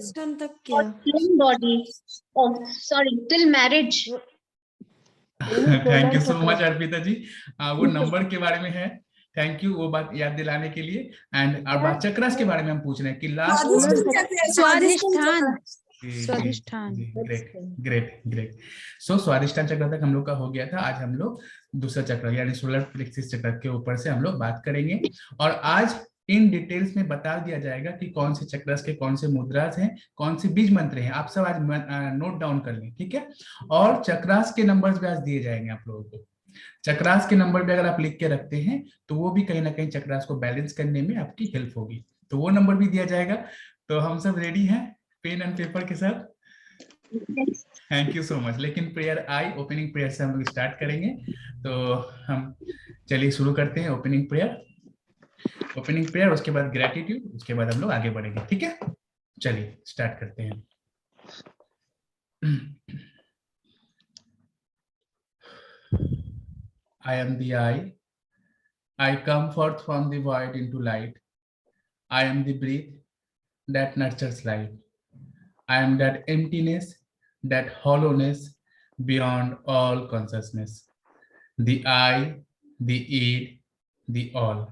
सन तक or क्या? slim body. Oh, sorry, till marriage. Thank you so much Arpita ji. वो number के बारे में है, थैंक यू वो बात याद दिलाने के लिए। एंड अब चक्रस के बारे में हम पूछ रहे हैं कि लास्ट स्वादिष्ठान। स्वादिष्ठान। Great great great. सो स्वादिष्टान चक्र तक हम लोग का हो गया था। आज हम लोग दूसरा चक्र यानी सोलर प्लेक्सिस चक्र के ऊपर से हम लोग बात करेंगे और आज इन डिटेल्स में बता दिया जाएगा कि कौन से चक्रस के कौन से मुद्रास हैं, कौन से बीज मंत्र हैं। आप सब आज नोट डाउन कर लें, ठीक है। और चक्रास के नंबर्स भी आज दिए जाएंगे आप लोगों को। चक्रास के नंबर भी अगर आप लिख के रखते हैं तो वो भी कहीं ना कहीं चक्रास को बैलेंस करने में आपकी हेल्प होगी, तो वो नंबर भी दिया जाएगा। तो हम सब रेडी हैं पेन एंड पेपर के साथ? Thank you so much. लेकिन प्रेयर आई, ओपनिंग प्रेयर से हम लोग स्टार्ट करेंगे। तो हम चलिए शुरू करते हैं ओपनिंग प्रेयर। ओपनिंग प्रेयर, उसके बाद ग्रेटिट्यूड, उसके बाद हम लोग आगे बढ़ेंगे, ठीक है। चलिए स्टार्ट करते हैं। I am the I come forth from the void into light. I am the breath that nurtures life. I am that emptiness, that hollowness beyond all consciousness. The I, the id, the all.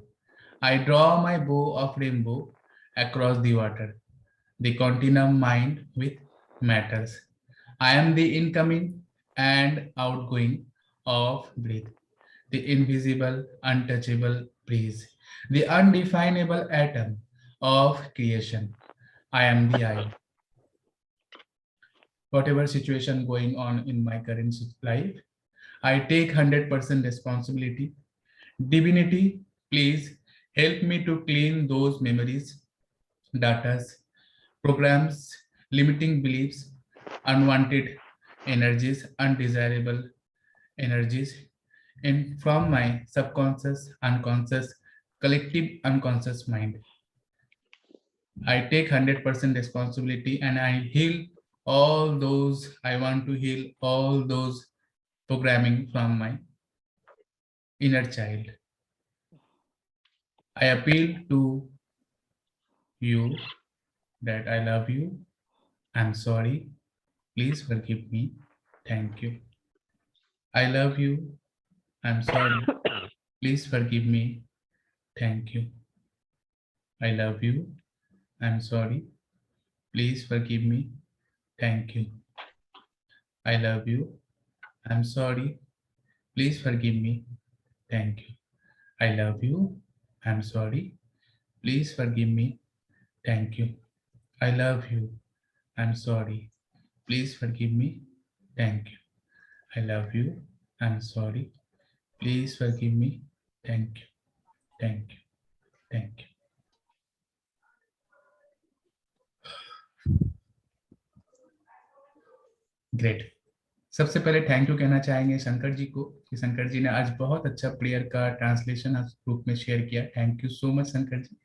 I draw my bow of rainbow across the water, the continuum mind with matters. I am the incoming and outgoing of breath, the invisible, untouchable breeze, the undefinable atom of creation. I am the I. Whatever situation going on in my current life, I take 100% responsibility. Divinity, please help me to clean those memories, datas, programs, limiting beliefs, unwanted energies, undesirable energies, and from my subconscious, unconscious, collective unconscious mind. I take 100% responsibility and I heal all those, I want to heal all those programming from my inner child. I appeal to you that I love you. I'm sorry. Please forgive me. Thank you. I love you. I'm sorry. Please forgive me. Thank you. I love you. I'm sorry. Please forgive me. Thank you. I love you. I'm sorry. Please forgive me. Thank you. I love you. I'm sorry. Please forgive me. Thank you. I love you. I'm sorry. Please forgive me. Thank you. I love you. I'm sorry. Please forgive me. Thank you. Thank you. Thank you. Great. सबसे पहले thank you कहना चाहेंगे शंकर जी को कि शंकर जी ने आज बहुत अच्छा प्रेयर का ट्रांसलेशन ग्रुप में शेयर किया। Thank you so much Shankar ji.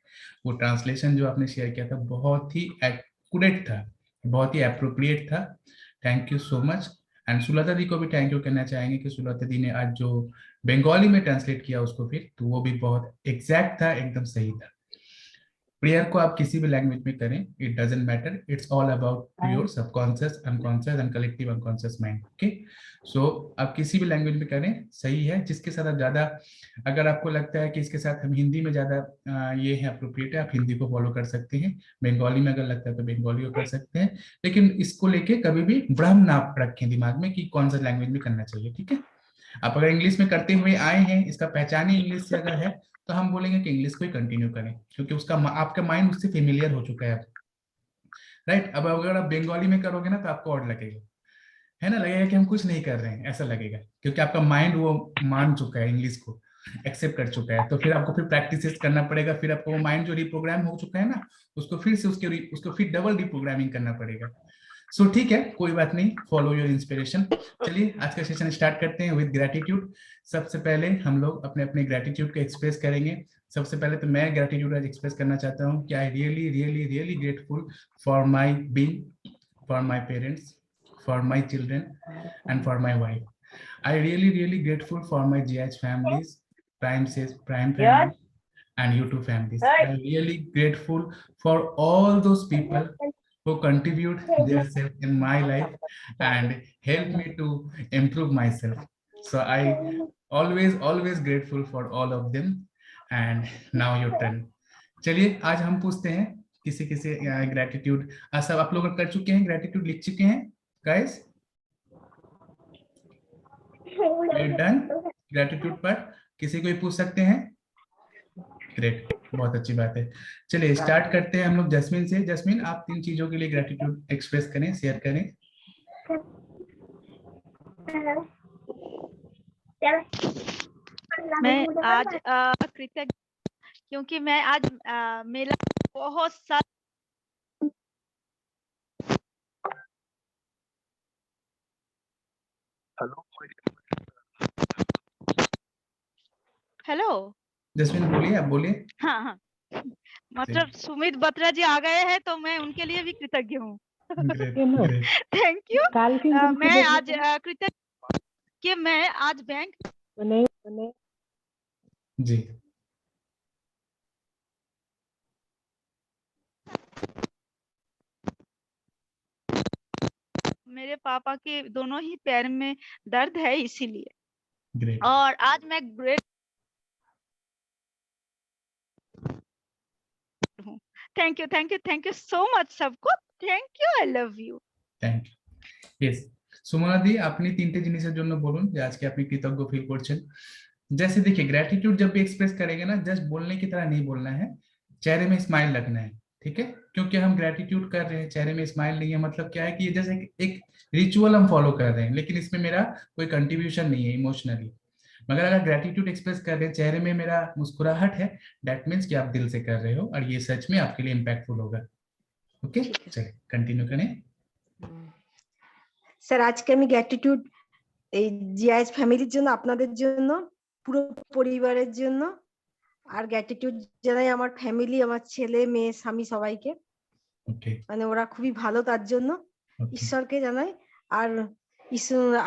वो ट्रांसलेशन जो आपने शेयर किया था बहुत ही एक्यूरेट था, बहुत ही अप्रोप्रिएट था। Thank you so much. And Sulata दी को भी थैंक यू कहना चाहेंगे कि सुलता दी ने आज जो बंगाली में ट्रांसलेट किया उसको फिर, तो वो भी बहुत एग्जैक्ट था, एकदम सही था। प्रेयर को आप किसी भी लैंग्वेज में करें, it doesn't matter, it's all about your subconscious, unconscious and collective unconscious mind. Okay, so आप किसी भी लैंग्वेज में करें, सही है। जिसके साथ आप ज्यादा, अगर आपको लगता है कि इसके साथ हम हिंदी में ज्यादा ये है अप्रोप्रिएट है, आप हिंदी को फॉलो कर सकते हैं। बंगाली में अगर लगता है तो बंगाली को कर सकते हैं, लेकिन इसको लेके कभी भी भ्रम ना रखें दिमाग में कि कौन सा लैंग्वेज में करना चाहिए, ठीक है। आप अगर इंग्लिश में करते हुए आए हैं, इसका पहचान ही इंग्लिश से अगर है, तो हम बोलेंगे कि इंग्लिश को ही कंटिन्यू करें, क्योंकि उसका आपका माइंड उससे फेमिलियर हो चुका है, राइट। अब अगर आप बंगाली में करोगे ना तो आपको और लगेगा, है ना, लगेगा कि हम कुछ नहीं कर रहे हैं, ऐसा लगेगा, क्योंकि आपका माइंड वो मान चुका है, इंग्लिश को एक्सेप्ट कर चुका है। तो फिर आपको फिर प्रैक्टिस करना पड़ेगा, फिर आपको वो माइंड जो रिप्रोग्राम हो चुका है ना, उसको फिर से उसको फिर डबल रिप्रोग्रामिंग करना पड़ेगा। सो ठीक है, कोई बात नहीं, फॉलो योर इंस्पिरेशन। चलिए आज का सेशन स्टार्ट करते हैं विद ग्रेटिट्यूड। सबसे पहले हम लोग अपने अपने ग्रेटिट्यूड को एक्सप्रेस करेंगे। सबसे पहले तो मैं ग्रेटिट्यूड आज एक्सप्रेस करना चाहता हूँ कि I really really really grateful for my being, for my parents, for my children and for my wife. I really grateful for my GH families, Prime family and YouTube families. I'm really grateful for all those people who contribute their self in my life and help me to improve myself. So I always grateful for all of them. And now your turn. चलिए आज हम पूछते हैं किसी किसी gratitude. सब आप लोग कर चुके हैं, ग्रेटिट्यूड लिख चुके हैं गाइस? डन ग्रेटिट्यूड पर किसी को भी पूछ सकते हैं? ग्रेट, बहुत अच्छी बात है। चलिए स्टार्ट करते हैं हम लोग जस्मीन से। जस्मीन, आप 3 चीजों के लिए ग्रेटिट्यूड एक्सप्रेस करें, शेयर करें। मैं आज कृतज्ञ क्योंकि मैं आज मेला बहुत सा हेलो जस्मीन बोलिए, आप बोलिए। हाँ हाँ मतलब सुमित बत्रा जी आ गए हैं तो मैं उनके लिए भी कृतज्ञ हूँ। Great great, thank you. मैं आज कृतज्ञ कि मैं आज बैंक जी मेरे पापा के दोनों ही पैर में दर्द है इसीलिए। ग्रेट, और आज मैं ग्रेट हूँ। थैंक यू सो मच सबको। Thank you, I love you. Thank you. Yes Sumana দি, আপনি 3টে জিনিসের জন্য বলুন যে আজকে আপনি কৃতজ্ঞ ফিল করছেন। जैसे देखिए ग्रेटिट्यूड जब भी एक्सप्रेस करेंगे ना, जस्ट बोलने की तरह नहीं बोलना है, चेहरे में स्माइल रखना है, ठीक है? क्योंकि हम ग्रेटिट्यूड कर रहे हैं, चेहरे में स्माइल नहीं है, मतलब क्या है कि ये जैसे एक रिचुअल हम फॉलो कर रहे हैं, लेकिन इसमें मेरा कोई कंट्रीब्यूशन नहीं है इमोशनली। मगर अगर ग्रेटिट्यूड एक्सप्रेस कर रहे हैं, चेहरे में मेरा मुस्कुराहट है, दैट मीन्स कि आप दिल से कर रहे हो और ये सच में आपके लिए इम्पैक्टफुल होगा। ओके, चलिए कंटिन्यू करें। স্যার আজকে আমি গ্র্যাটিটিউড এই জিআইএস ফ্যামিলির জন্য, আপনাদের জন্য, পুরো পরিবারের জন্য, আর গ্র্যাটিটিউড জানাই আমার ফ্যামিলি, আমার ছেলে মেয়ে স্বামী সবাইকে। ওকে, মানে ওরা খুবই ভালো, তার জন্য ঈশ্বরকে জানাই। আর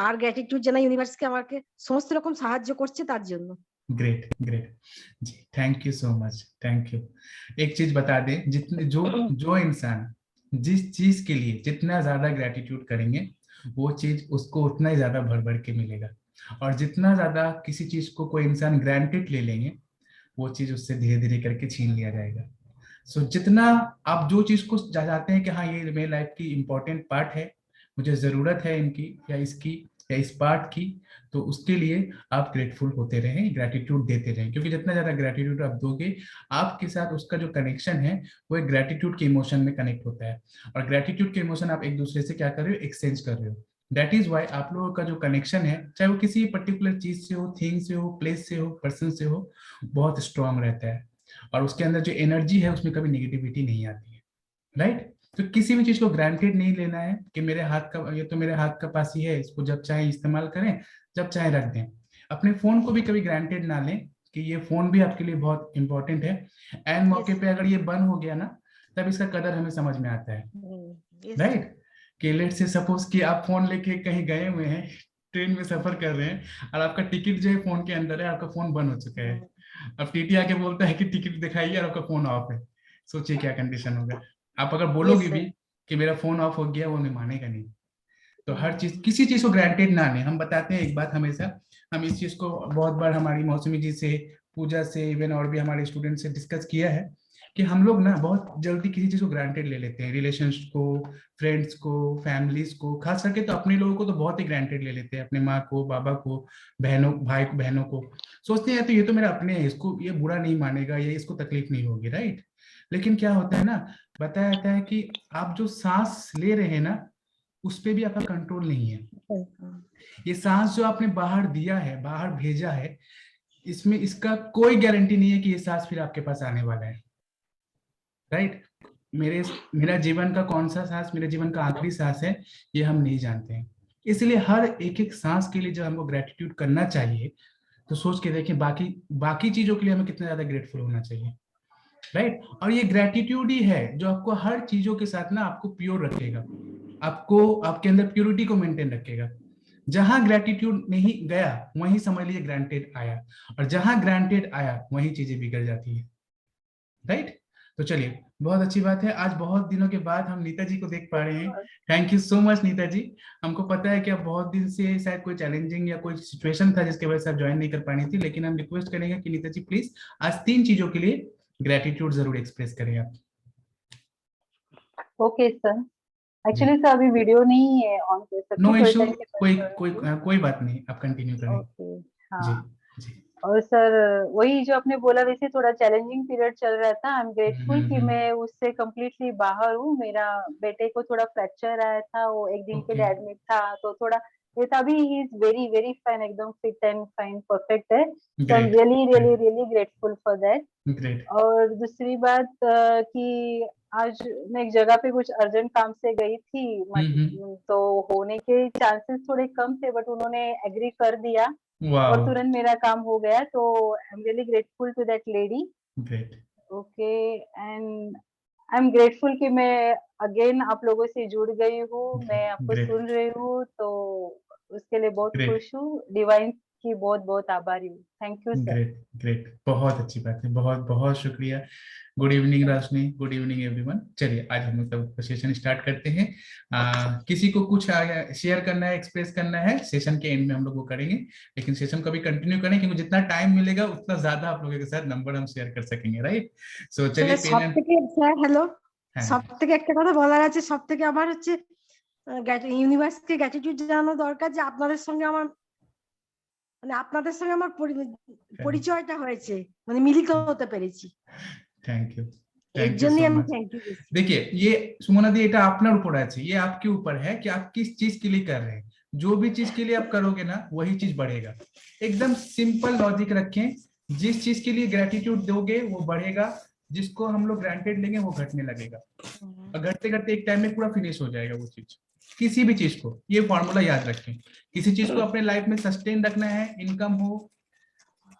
আর গ্র্যাটিটিউড জানাই ইউনিভার্সকে, আমাকে সমস্ত রকম সাহায্য করছে তার জন্য। Great great ji, thank you so much, thank you. एक चीज बता दें, जितने जो इंसान जिस चीज के लिए जितना ज्यादा ग्रेटिट्यूड करेंगे, वो चीज उसको उतना ही ज्यादा भर भर के मिलेगा। और जितना ज्यादा किसी चीज को कोई इंसान ग्रांटेड ले लेंगे, वो चीज उससे धीरे धीरे करके छीन लिया जाएगा। सो जितना आप जो चीज को चाहते हैं कि हाँ ये मेरी लाइफ की इंपॉर्टेंट पार्ट है, मुझे जरूरत है इनकी या इसकी या इस पार्ट की, तो उसके लिए आप ग्रेटफुल होते रहें, ग्रेटिट्यूड देते रहें। क्योंकि जितना ज्यादा ग्रेटिट्यूड आप दोगे, आपके साथ उसका जो कनेक्शन है वो एक ग्रेटिट्यूड के इमोशन में कनेक्ट होता है। और ग्रेटिट्यूड के इमोशन आप एक दूसरे से क्या कर रहे हो, एक्सचेंज कर रहे हो। दैट इज वाई आप लोगों का जो कनेक्शन है, चाहे वो किसी पर्टिकुलर चीज से हो, थिंग से हो, प्लेस से हो, पर्सन से हो, बहुत स्ट्रांग रहता है। और उसके अंदर जो एनर्जी है उसमें कभी नेगेटिविटी नहीं आती है, राइट? तो किसी भी चीज को ग्रांटेड नहीं लेना है कि मेरे हाथ का, ये तो मेरे हाथ का पास ही है, इसको जब चाहे इस्तेमाल करें, जब चाहे रख दें। अपने फोन को भी कभी ग्रांटेड ना लें कि ये फोन भी आपके लिए बहुत इंपॉर्टेंट है। एंड मौके पे अगर ये बंद हो गया ना, तब इसका कदर हमें समझ में आता है, राइट? कि लेट से सपोज कि आप फोन लेके कहीं गए हुए हैं, ट्रेन में सफर कर रहे हैं और आपका टिकट जो है फोन के अंदर है, आपका फोन बंद हो चुका है। अब टीटी आके बोलता है कि टिकट दिखाइए और आपका फोन ऑफ है। सोचिए क्या कंडीशन होगा। आप अगर बोलोगे भी कि मेरा फोन ऑफ हो गया, वो नहीं मानेगा नहीं। तो हर चीज, किसी चीज को ग्रांटेड ना लें। हम बताते हैं एक बात हमेशा, हम इस चीज को बहुत बार हमारी मौसमी जी से, पूजा से, इवन और भी हमारे स्टूडेंट से डिस्कस किया है कि हम लोग ना बहुत जल्दी किसी चीज को ग्रांटेड ले लेते हैं। रिलेशंस को, फ्रेंड्स को, फैमिलीज को, खास करके तो अपने लोगों को तो बहुत ही ग्रांटेड ले लेते हैं। अपने माँ को, बाबा को, बहनों, भाई को, बहनों को सोचते हैं तो ये तो मेरा अपने है, इसको ये बुरा नहीं मानेगा, ये इसको तकलीफ नहीं होगी, राइट? लेकिन क्या होता है ना, बताया जाता है कि आप जो सांस ले रहे हैं ना, उस पे भी आपका कंट्रोल नहीं है। ये सांस जो आपने बाहर दिया है, बाहर भेजा है, इसमें इसका कोई गारंटी नहीं है कि ये सांस फिर आपके पास आने वाला है, राइट? मेरा जीवन का कौन सा सांस मेरे जीवन का आखिरी सांस है, ये हम नहीं जानते हैं। इसलिए हर एक एक सांस के लिए जब हमको ग्रेटिट्यूड करना चाहिए, तो सोच के देखें बाकी चीजों के लिए हमें कितना ज्यादा ग्रेटफुल होना चाहिए, राइट? और ये ग्रेटिट्यूड ही है जो आपको हर चीजों के साथ ना आपको प्योर रखेगा, आपको आपके अंदर प्योरिटी को मेंटेन रखेगा। जहां ग्रेटिट्यूड नहीं गया, वहीं समझ लीजिए ग्रांटेड आया, और जहां ग्रांटेड आया, वहीं चीजें बिगड़ जाती है, राइट? तो चलिए बहुत अच्छी बात है। आज बहुत दिनों के बाद हम नीता जी को देख पा रहे हैं। Thank you so much Nita ji. हमको पता है कि आप बहुत दिन से शायद कोई चैलेंजिंग या कोई सिचुएशन था जिसकी वजह से आप ज्वाइन नहीं कर पा रही थी, लेकिन हम रिक्वेस्ट करेंगे कि नीता जी प्लीज आज 3 चीजों के लिए ग्रेटिट्यूड जरूर एक्सप्रेस करें आप। ओके सर, जी, एक्चुअली सर अभी वीडियो नहीं है ऑन कर सकते, नो थोड़े इशू, टाइम के कोई बाद कोई करूंगी। कोई बात नहीं, आप कंटिन्यू करें। ओके, जी हाँ। जी। और सर वही जो आपने बोला, वैसे थोड़ा चैलेंजिंग पीरियड चल रहा था। आई एम ग्रेटफुल कि मैं उससे कम्प्लीटली बाहर हूँ। मेरा बेटे को थोड़ा फ्रैक्चर आया था, वो एक दिन के ओके, लिए एडमिट था, तो थोड़ा ये था। अभी ही इज वेरी वेरी फाइन, एकदम फिट एंड फाइन, परफेक्ट है। So I am great really really really grateful for that. Great. और दूसरी बात कि आज मैं एक जगह पे कुछ अर्जेंट काम से गई थी, तो होने के चांसेस थोड़े कम थे, बट उन्होंने एग्री कर दिया और वाओ, तुरंत मेरा काम हो गया। तो I am really grateful to that lady. Great okay, and I am grateful कि मैं अगेन आप लोगों से जुड़ गई हूँ, मैं आपको ग्रेट सुन रही हूँ, तो उसके लिए बहुत ग्रेट खुश हूँ। डिवाइन की बहुत बहुत आभारी हूँ। Thank you sir. Great great, बहुत अच्छी बात है, बहुत बहुत शुक्रिया। गुड इवनिंग रोशनी, गुड इवनिंग एवरीवन। चलिए आज हम लोग सेशन स्टार्ट करते हैं। किसी को कुछ शेयर करना है, एक्सप्रेस करना है, सेशन के एंड में हम लोग वो करेंगे, लेकिन सेशन को भी कंटिन्यू करें क्योंकि जितना टाइम मिलेगा उतना ज्यादा आप लोगों के साथ नंबर हम शेयर कर सकेंगे, राइट। सो चलिए पेन एंड স্যার হ্যালো, হ্যাঁ সবথেকে একটা কথা বলার আছে। সবথেকে আমার হচ্ছে ইউনিভার্সকে গ্র্যাটিটিউড জানানো দরকার যে আপনাদের সঙ্গে আমার মানে আপনাদের সঙ্গে আমার পরিচয়টা হয়েছে, মানে মিলিত হতে পেরেছি। थैंक यू, এর थैंक यू জন্যই सो আমি मच। থ্যাংক ইউ বলছি। देखिए ये सुमना दी, এটা আপনার উপর আছে, ये आपके ऊपर है कि आप किस चीज के लिए कर रहे हैं। जो भी चीज के लिए आप करोगे ना वही चीज बढ़ेगा। एकदम सिंपल लॉजिक रखें, जिस चीज के लिए ग्रेटिट्यूड दोगे वो बढ़ेगा, जिसको हम लोग ग्रांटेड लेंगे वो घटने लगेगा, और घटते घटते एक टाइम में पूरा फिनिश हो जाएगा वो चीज। किसी भी चीज को ये फॉर्मूला याद रखें। किसी चीज को अपने लाइफ में सस्टेन रखना है, इनकम हो,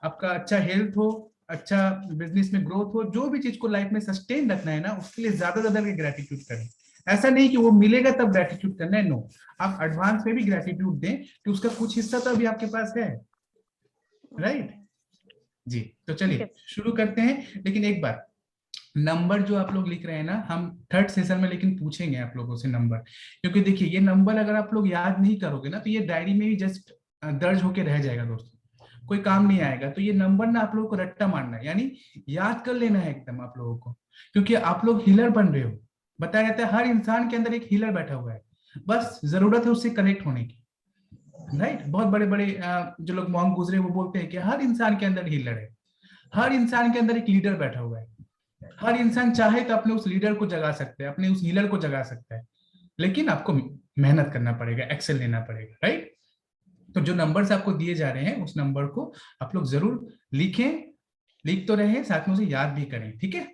आपका अच्छा हेल्थ हो, अच्छा बिजनेस में ग्रोथ हो, जो भी चीज को लाइफ में सस्टेन रखना है ना उसके लिए ज्यादा ज्यादा ग्रेटिट्यूड करें। ऐसा नहीं कि वो मिलेगा तब ग्रेटिट्यूड करना है, नो, आप एडवांस में भी ग्रेटिट्यूड दें कि उसका कुछ हिस्सा तो अभी आपके पास है, राइट। जी तो चलिए शुरू करते हैं। लेकिन एक बात, नंबर जो आप लोग लिख रहे हैं ना, हम थर्ड सेशन में लेकिन पूछेंगे आप लोगों से नंबर, क्योंकि देखिए ये नंबर अगर आप लोग याद नहीं करोगे ना तो ये डायरी में ही जस्ट दर्ज होके रह जाएगा दोस्तों, कोई काम नहीं आएगा। तो ये नंबर ना आप लोगों को रट्टा मारना है, यानी याद कर लेना है एकदम आप लोगों को, क्योंकि आप लोग हीलर बन रहे हो। बताया जाता है हर इंसान के अंदर एक हीलर बैठा हुआ है, बस जरूरत है उससे कनेक्ट होने की, राइट। बहुत बड़े बड़े जो लोग मॉन्क गुजरे वो बोलते हैं कि हर इंसान के अंदर हीलर है, हर इंसान के अंदर एक लीडर बैठा हुआ है। हर इंसान चाहे तो अपने उस लीडर को जगा सकते हैं, अपने उस हीलर को जगा सकता है, लेकिन आपको मेहनत करना पड़ेगा, एक्शन लेना पड़ेगा, राइट। तो जो नंबर्स आपको दिए जा रहे हैं उस नंबर को आप लोग जरूर लिखें, लिख तो रहे, साथ में उसे याद भी करें, ठीक है।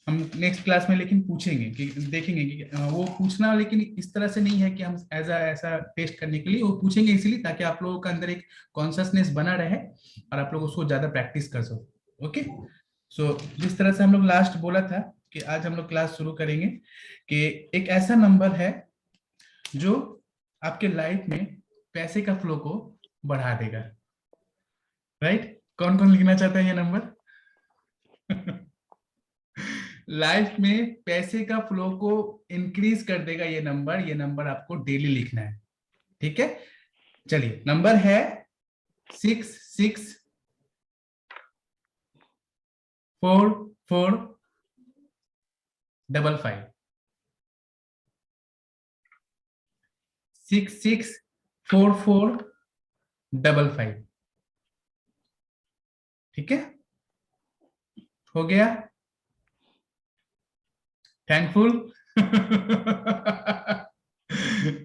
हम नेक्स्ट क्लास में लेकिन पूछेंगे कि देखेंगे कि वो पूछना, लेकिन इस तरह से नहीं है कि हम ऐसा टेस्ट करने के लिए वो पूछेंगे, इसलिए ताकि आप लोगों का अंदर एक कॉन्शियसनेस बना रहे और आप लोग उसको ज्यादा प्रैक्टिस कर सको, ओके। सो जिस तरह से हम लोग लास्ट बोला था कि आज हम लोग क्लास शुरू करेंगे कि एक ऐसा नंबर है जो आपके लाइफ में पैसे का फ्लो को बढ़ा देगा, राइट। कौन कौन लिखना चाहता है ये नंबर? लाइफ में पैसे का फ्लो को इंक्रीज कर देगा ये नंबर आपको डेली लिखना है, ठीक है। चलिए नंबर है 6645 664455, ठीक है, हो गया। थैंकफुल।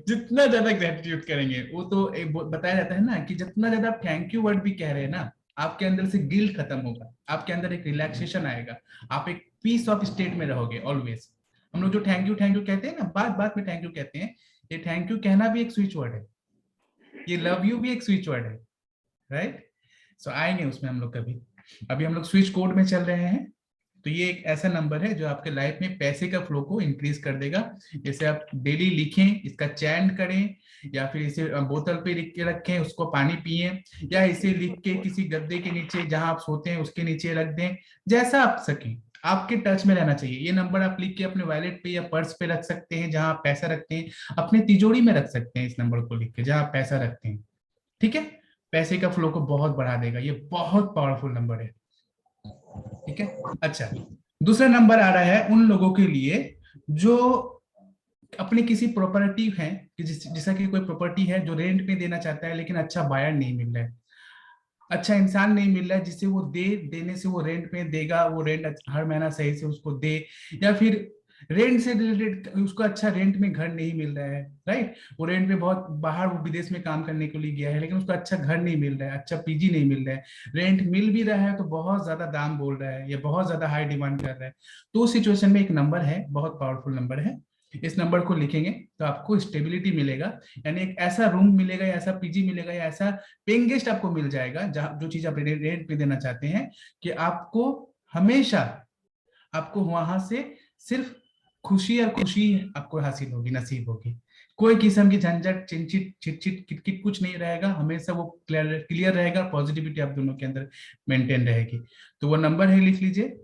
जितना ज्यादा ग्रेटिट्यूड करेंगे वो तो बताया जाता है ना कि जितना ज्यादा आप थैंक यू वर्ड भी कह रहे हैं ना, आपके अंदर से गिल्ट खत्म होगा, आपके अंदर एक रिलैक्सेशन आएगा, आप एक पीस ऑफ स्टेट में रहोगे ऑलवेज। हम लोग जो थैंक यू कहते हैं ना, बात बात में थैंक यू कहते हैं, ये थैंक यू कहना भी एक स्विच वर्ड है, ये लव यू भी एक स्विच वर्ड है, राइट। सो आएंगे उसमें हम लोग कभी, अभी हम लोग स्विच कोड में चल रहे हैं। तो ये एक ऐसा नंबर है जो आपके लाइफ में पैसे का फ्लो को इंक्रीज कर देगा। जैसे आप डेली लिखें, इसका चैंट करें, या फिर इसे बोतल पे लिख के रखें, उसको पानी पिए, या इसे लिख के किसी गद्दे के नीचे जहां आप सोते हैं उसके नीचे रख दें, जैसा आप सकें आपके टच में रहना चाहिए। ये नंबर आप लिख के अपने वॉलेट पे या पर्स पे रख सकते हैं, जहां आप पैसा रखते हैं, अपने तिजोरी में रख सकते हैं इस नंबर को लिख के जहां आप पैसा रखते हैं। ठीक है, पैसे का फ्लो को बहुत बढ़ा देगा, ये बहुत पावरफुल नंबर है। ठीक है, अच्छा दूसरा नंबर आ रहा है उन लोगों के लिए जो अपने किसी प्रॉपर्टी है कि जैसा कि कोई प्रॉपर्टी है जो रेंट पे देना चाहता है, लेकिन अच्छा बायर नहीं मिल रहा है, अच्छा इंसान नहीं मिल रहा है जिससे वो देने से वो रेंट पे देगा, वो रेंट हर महीना सही से उसको दे, या फिर रेंट से रिलेटेड उसको अच्छा रेंट में घर नहीं मिल रहा है, राइट। वो रेंट पे बहुत बाहर, वो विदेश में काम करने के लिए गया है, लेकिन उसको अच्छा घर नहीं मिल रहा है, अच्छा पीजी नहीं मिल रहा है, रेंट मिल भी रहा है तो बहुत ज्यादा दाम बोल रहा है या बहुत ज्यादा हाई डिमांड कर रहा है। तो उस सिचुएशन में एक नंबर है, बहुत पावरफुल नंबर है, इस नंबर को लिखेंगे तो आपको स्टेबिलिटी मिलेगा, यानी एक ऐसा रूम मिलेगा या ऐसा पीजी मिलेगा या ऐसा पेइंग गेस्ट आपको मिल जाएगा जहां जो चीज आप रेंट पे देना चाहते हैं, कि आपको हमेशा आपको वहां से सिर्फ खुशी और खुशी आपको हासिल होगी, नसीब होगी। कोई किस्म की झंझट, चिंचित, चिटचिट, किटकिट कुछ नहीं रहेगा, हमेशा वो क्लियर रहेगा, पॉजिटिविटी आप दोनों के अंदर मेंटेन रहेगी। तो वो नंबर है, लिख लीजिए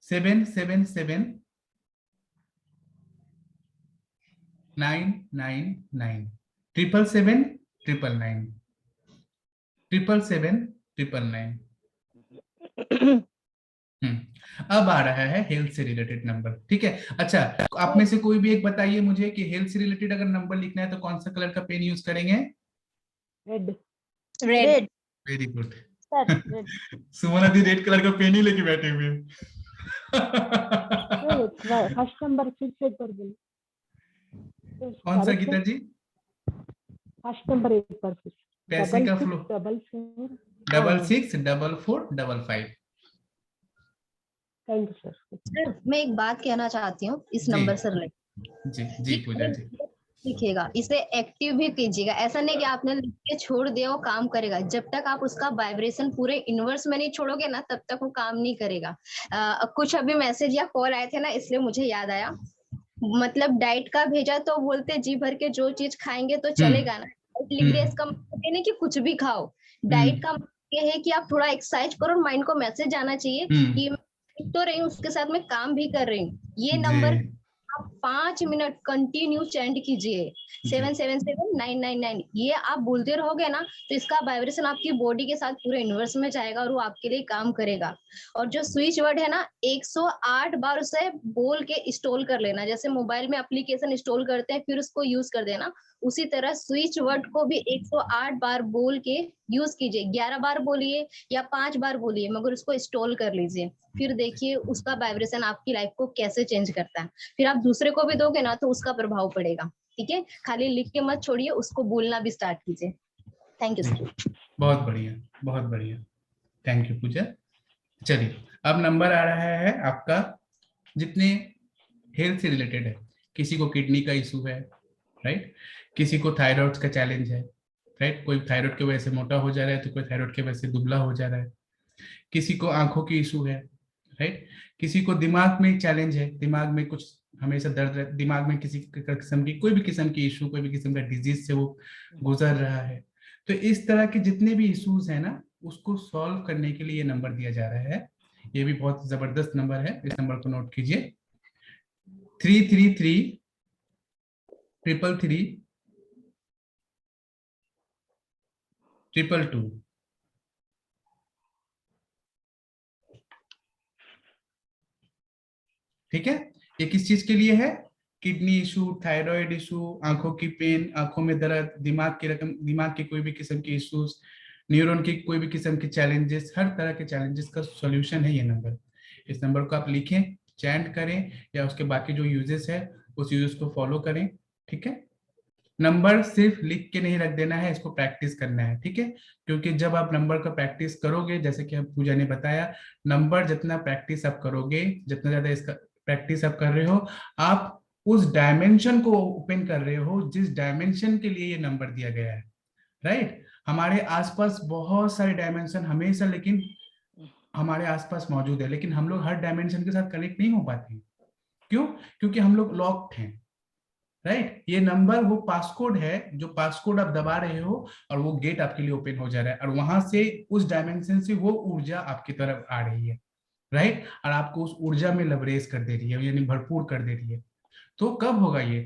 777 999 777 999 777 999। अब आ रहा है हेल्थ से रिलेटेड नंबर। ठीक है, अच्छा आप में से कोई भी एक बताइए मुझे कि हेल्थ से रिलेटेड अगर नंबर लिखना है तो कौन सा कलर का पेन यूज करेंगे? Red. Red. Very good. Sir red. Suman दी रेड कलर का पेन ही लेके बैठे हुए हैं। फर्स्ट नंबर फिर से कर दो। कौन सा गीता जी? फर्स्ट नंबर एक बार फिर। पैसे का flow 664455। Thank you sir. Sir मैं एक बात कहना चाहती हूँ इस जी। नंबर से रिलेटेड। जी जी पूजा जी। लिखिएगा, इसे एक्टिव भी कीजिएगा, ऐसा नहीं कि आपने लिख के छोड़ दिया वो काम करेगा। जब तक आप उसका वाइब्रेशन पूरे यूनिवर्स में नहीं छोड़ोगे ना, तब तक वो काम नहीं करेगा। कुछ अभी मैसेज या कॉल आए थे ना, इसलिए मुझे याद आया। मतलब डाइट का भेजा तो बोलते जी भर के जो चीज खाएंगे तो चलेगा ना, डाइट लिख दिया इसका मतलब ये नहीं कि कुछ भी खाओ। डाइट का मतलब ये है कि आप थोड़ा एक्सरसाइज करो, माइंड को मैसेज आना चाहिए कि मैं तो रही हूँ, उसके साथ मैं काम भी कर रही हूँ। ये नंबर आप 5 मिनट कंटिन्यू चैंट कीजिए, 777-999। ये आप बोलते रहोगे ना तो इसका वाइब्रेशन आपकी बॉडी के साथ पूरे यूनिवर्स में जाएगा और वो आपके लिए काम करेगा। और जो स्विच वर्ड है ना, 108 बार उसे बोल के इंस्टॉल कर लेना। जैसे मोबाइल में एप्लीकेशन इंस्टॉल करते हैं फिर उसको यूज कर देना, उसी तरह स्विच वर्ड को भी 108 बार बोल के यूज कीजिए। 11 बार बोलिए या 5 बार बोलिए, मगर उसको इंस्टॉल कर लीजिए, फिर देखिए उसका वाइब्रेशन आपकी लाइफ को कैसे चेंज करता है। फिर आप दूसरे को भी दोगे ना तो उसका प्रभाव पड़ेगा। ठीक है, खाली लिख के मत छोड़िए, उसको बोलना भी स्टार्ट कीजिए। Thank you sir. बहुत बढ़िया, बहुत बढ़िया, थैंक यू पूजा। चलिए अब नंबर आ रहा है आपका, जितने हेल्थ से रिलेटेड है, किसी को किडनी का इशू है, राइट, किसी को थायराइड का चैलेंज है, राइट, कोई थायराइड की वजह से मोटा हो जा रहा है तो कोई थायराइड की वजह से दुबला हो जा रहा है, किसी को आंखों की इशू है, राइट, किसी को दिमाग में चैलेंज है, दिमाग में कुछ हमेशा दर्द, दिमाग में किसी किस्म की कोई भी किस्म की इशू, कोई भी किस्म का डिजीज से वो गुजर रहा है। तो इस तरह के जितने भी इश्यूज है ना, उसको सॉल्व करने के लिए ये नंबर दिया जा रहा है। ये भी बहुत जबरदस्त नंबर है, इस नंबर को नोट कीजिए 333 333 222। ठीक है, ये किस चीज के लिए है? किडनी इशू, थायराइड इशू, आंखों की पेन, आंखों में दर्द, दिमाग की रकम, दिमाग के कोई भी किस्म के इश्यूज, न्यूरॉन की कोई भी किस्म के चैलेंजेस, हर तरह के चैलेंजेस का सॉल्यूशन है ये नंबर। इस नंबर को आप लिखें, चैंट करें या उसके बाकी जो यूजेस है उस यूजेस को फॉलो करें। ठीक है, नंबर सिर्फ लिख के नहीं रख देना है, इसको प्रैक्टिस करना है। ठीक है, क्योंकि जब आप नंबर का प्रैक्टिस करोगे, जैसे कि पूजा ने बताया, नंबर जितना प्रैक्टिस आप करोगे, जितना ज्यादा इसका प्रैक्टिस आप कर रहे हो, आप उस डायमेंशन को ओपन कर रहे हो जिस डायमेंशन के लिए ये नंबर दिया गया है, राइट। हमारे आसपास बहुत सारे डायमेंशन हमेशा लेकिन हमारे आसपास मौजूद है, लेकिन हम लोग हर डायमेंशन के साथ कनेक्ट नहीं हो पाते। क्यों? क्योंकि हम लोग लॉक्ड हैं, राइट। ये नंबर वो पासकोड है, जो पासकोड आप दबा रहे हो और वो गेट आपके लिए ओपन हो जा रहा है और वहां से उस डायमेंशन से वो ऊर्जा आपकी तरफ आ रही है, राइट, और आपको उस ऊर्जा में लबरेज कर दे रही है, यानी भरपूर कर दे रही है। तो कब होगा ये?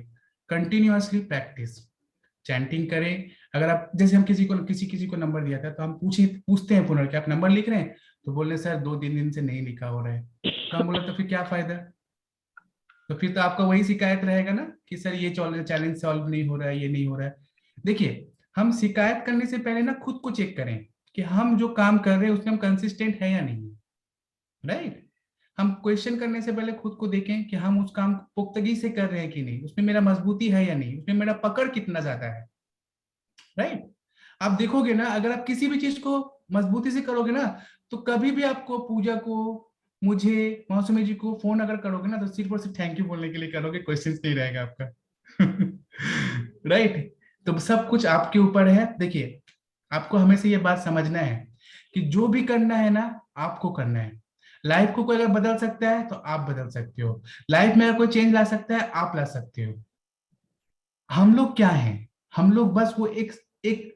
कंटिन्यूअसली प्रैक्टिस, चैंटिंग करें। अगर आप, जैसे हम किसी को नंबर दिया था, तो हम पूछते हैं पुनः कि आप नंबर लिख रहे हैं, तो बोल रहे सर 2-3 दिन से नहीं लिखा हो रहा है। तो हम बोला तो फिर क्या फायदा? तो फिर तो आपका वही शिकायत रहेगा ना कि सर ये चैलेंज सॉल्व नहीं हो रहा है, ये नहीं हो रहा है। देखिए, हम शिकायत करने से पहले ना खुद को चेक करें कि हम जो काम कर रहे हैं उसमें हम कंसिस्टेंट है या नहीं, राइट। हम क्वेश्चन करने से पहले खुद को देखें कि हम उस काम को पुख्तगी से कर रहे हैं कि नहीं, उसमें मेरा मजबूती है या नहीं, उसमें मेरा पकड़ कितना ज्यादा है, राइट। आप देखोगे ना, अगर आप किसी भी चीज को मजबूती से करोगे ना, तो कभी भी आपको पूजा को, मुझे, मौसमी जी को फोन अगर करोगे ना, तो सिर्फ और सिर्फ थैंक यू बोलने के लिए करोगे, क्वेश्चन नहीं रहेगा आपका। राइट। तो सब कुछ आपके ऊपर है। देखिए, आपको हमेशा ये बात समझना है कि जो भी करना है ना, आपको करना है। लाइफ को कोई अगर बदल सकता है तो आप बदल सकते हो, लाइफ में अगर कोई चेंज ला सकता है, आप ला सकते हो। हम लोग क्या हैं? हम लोग बस वो एक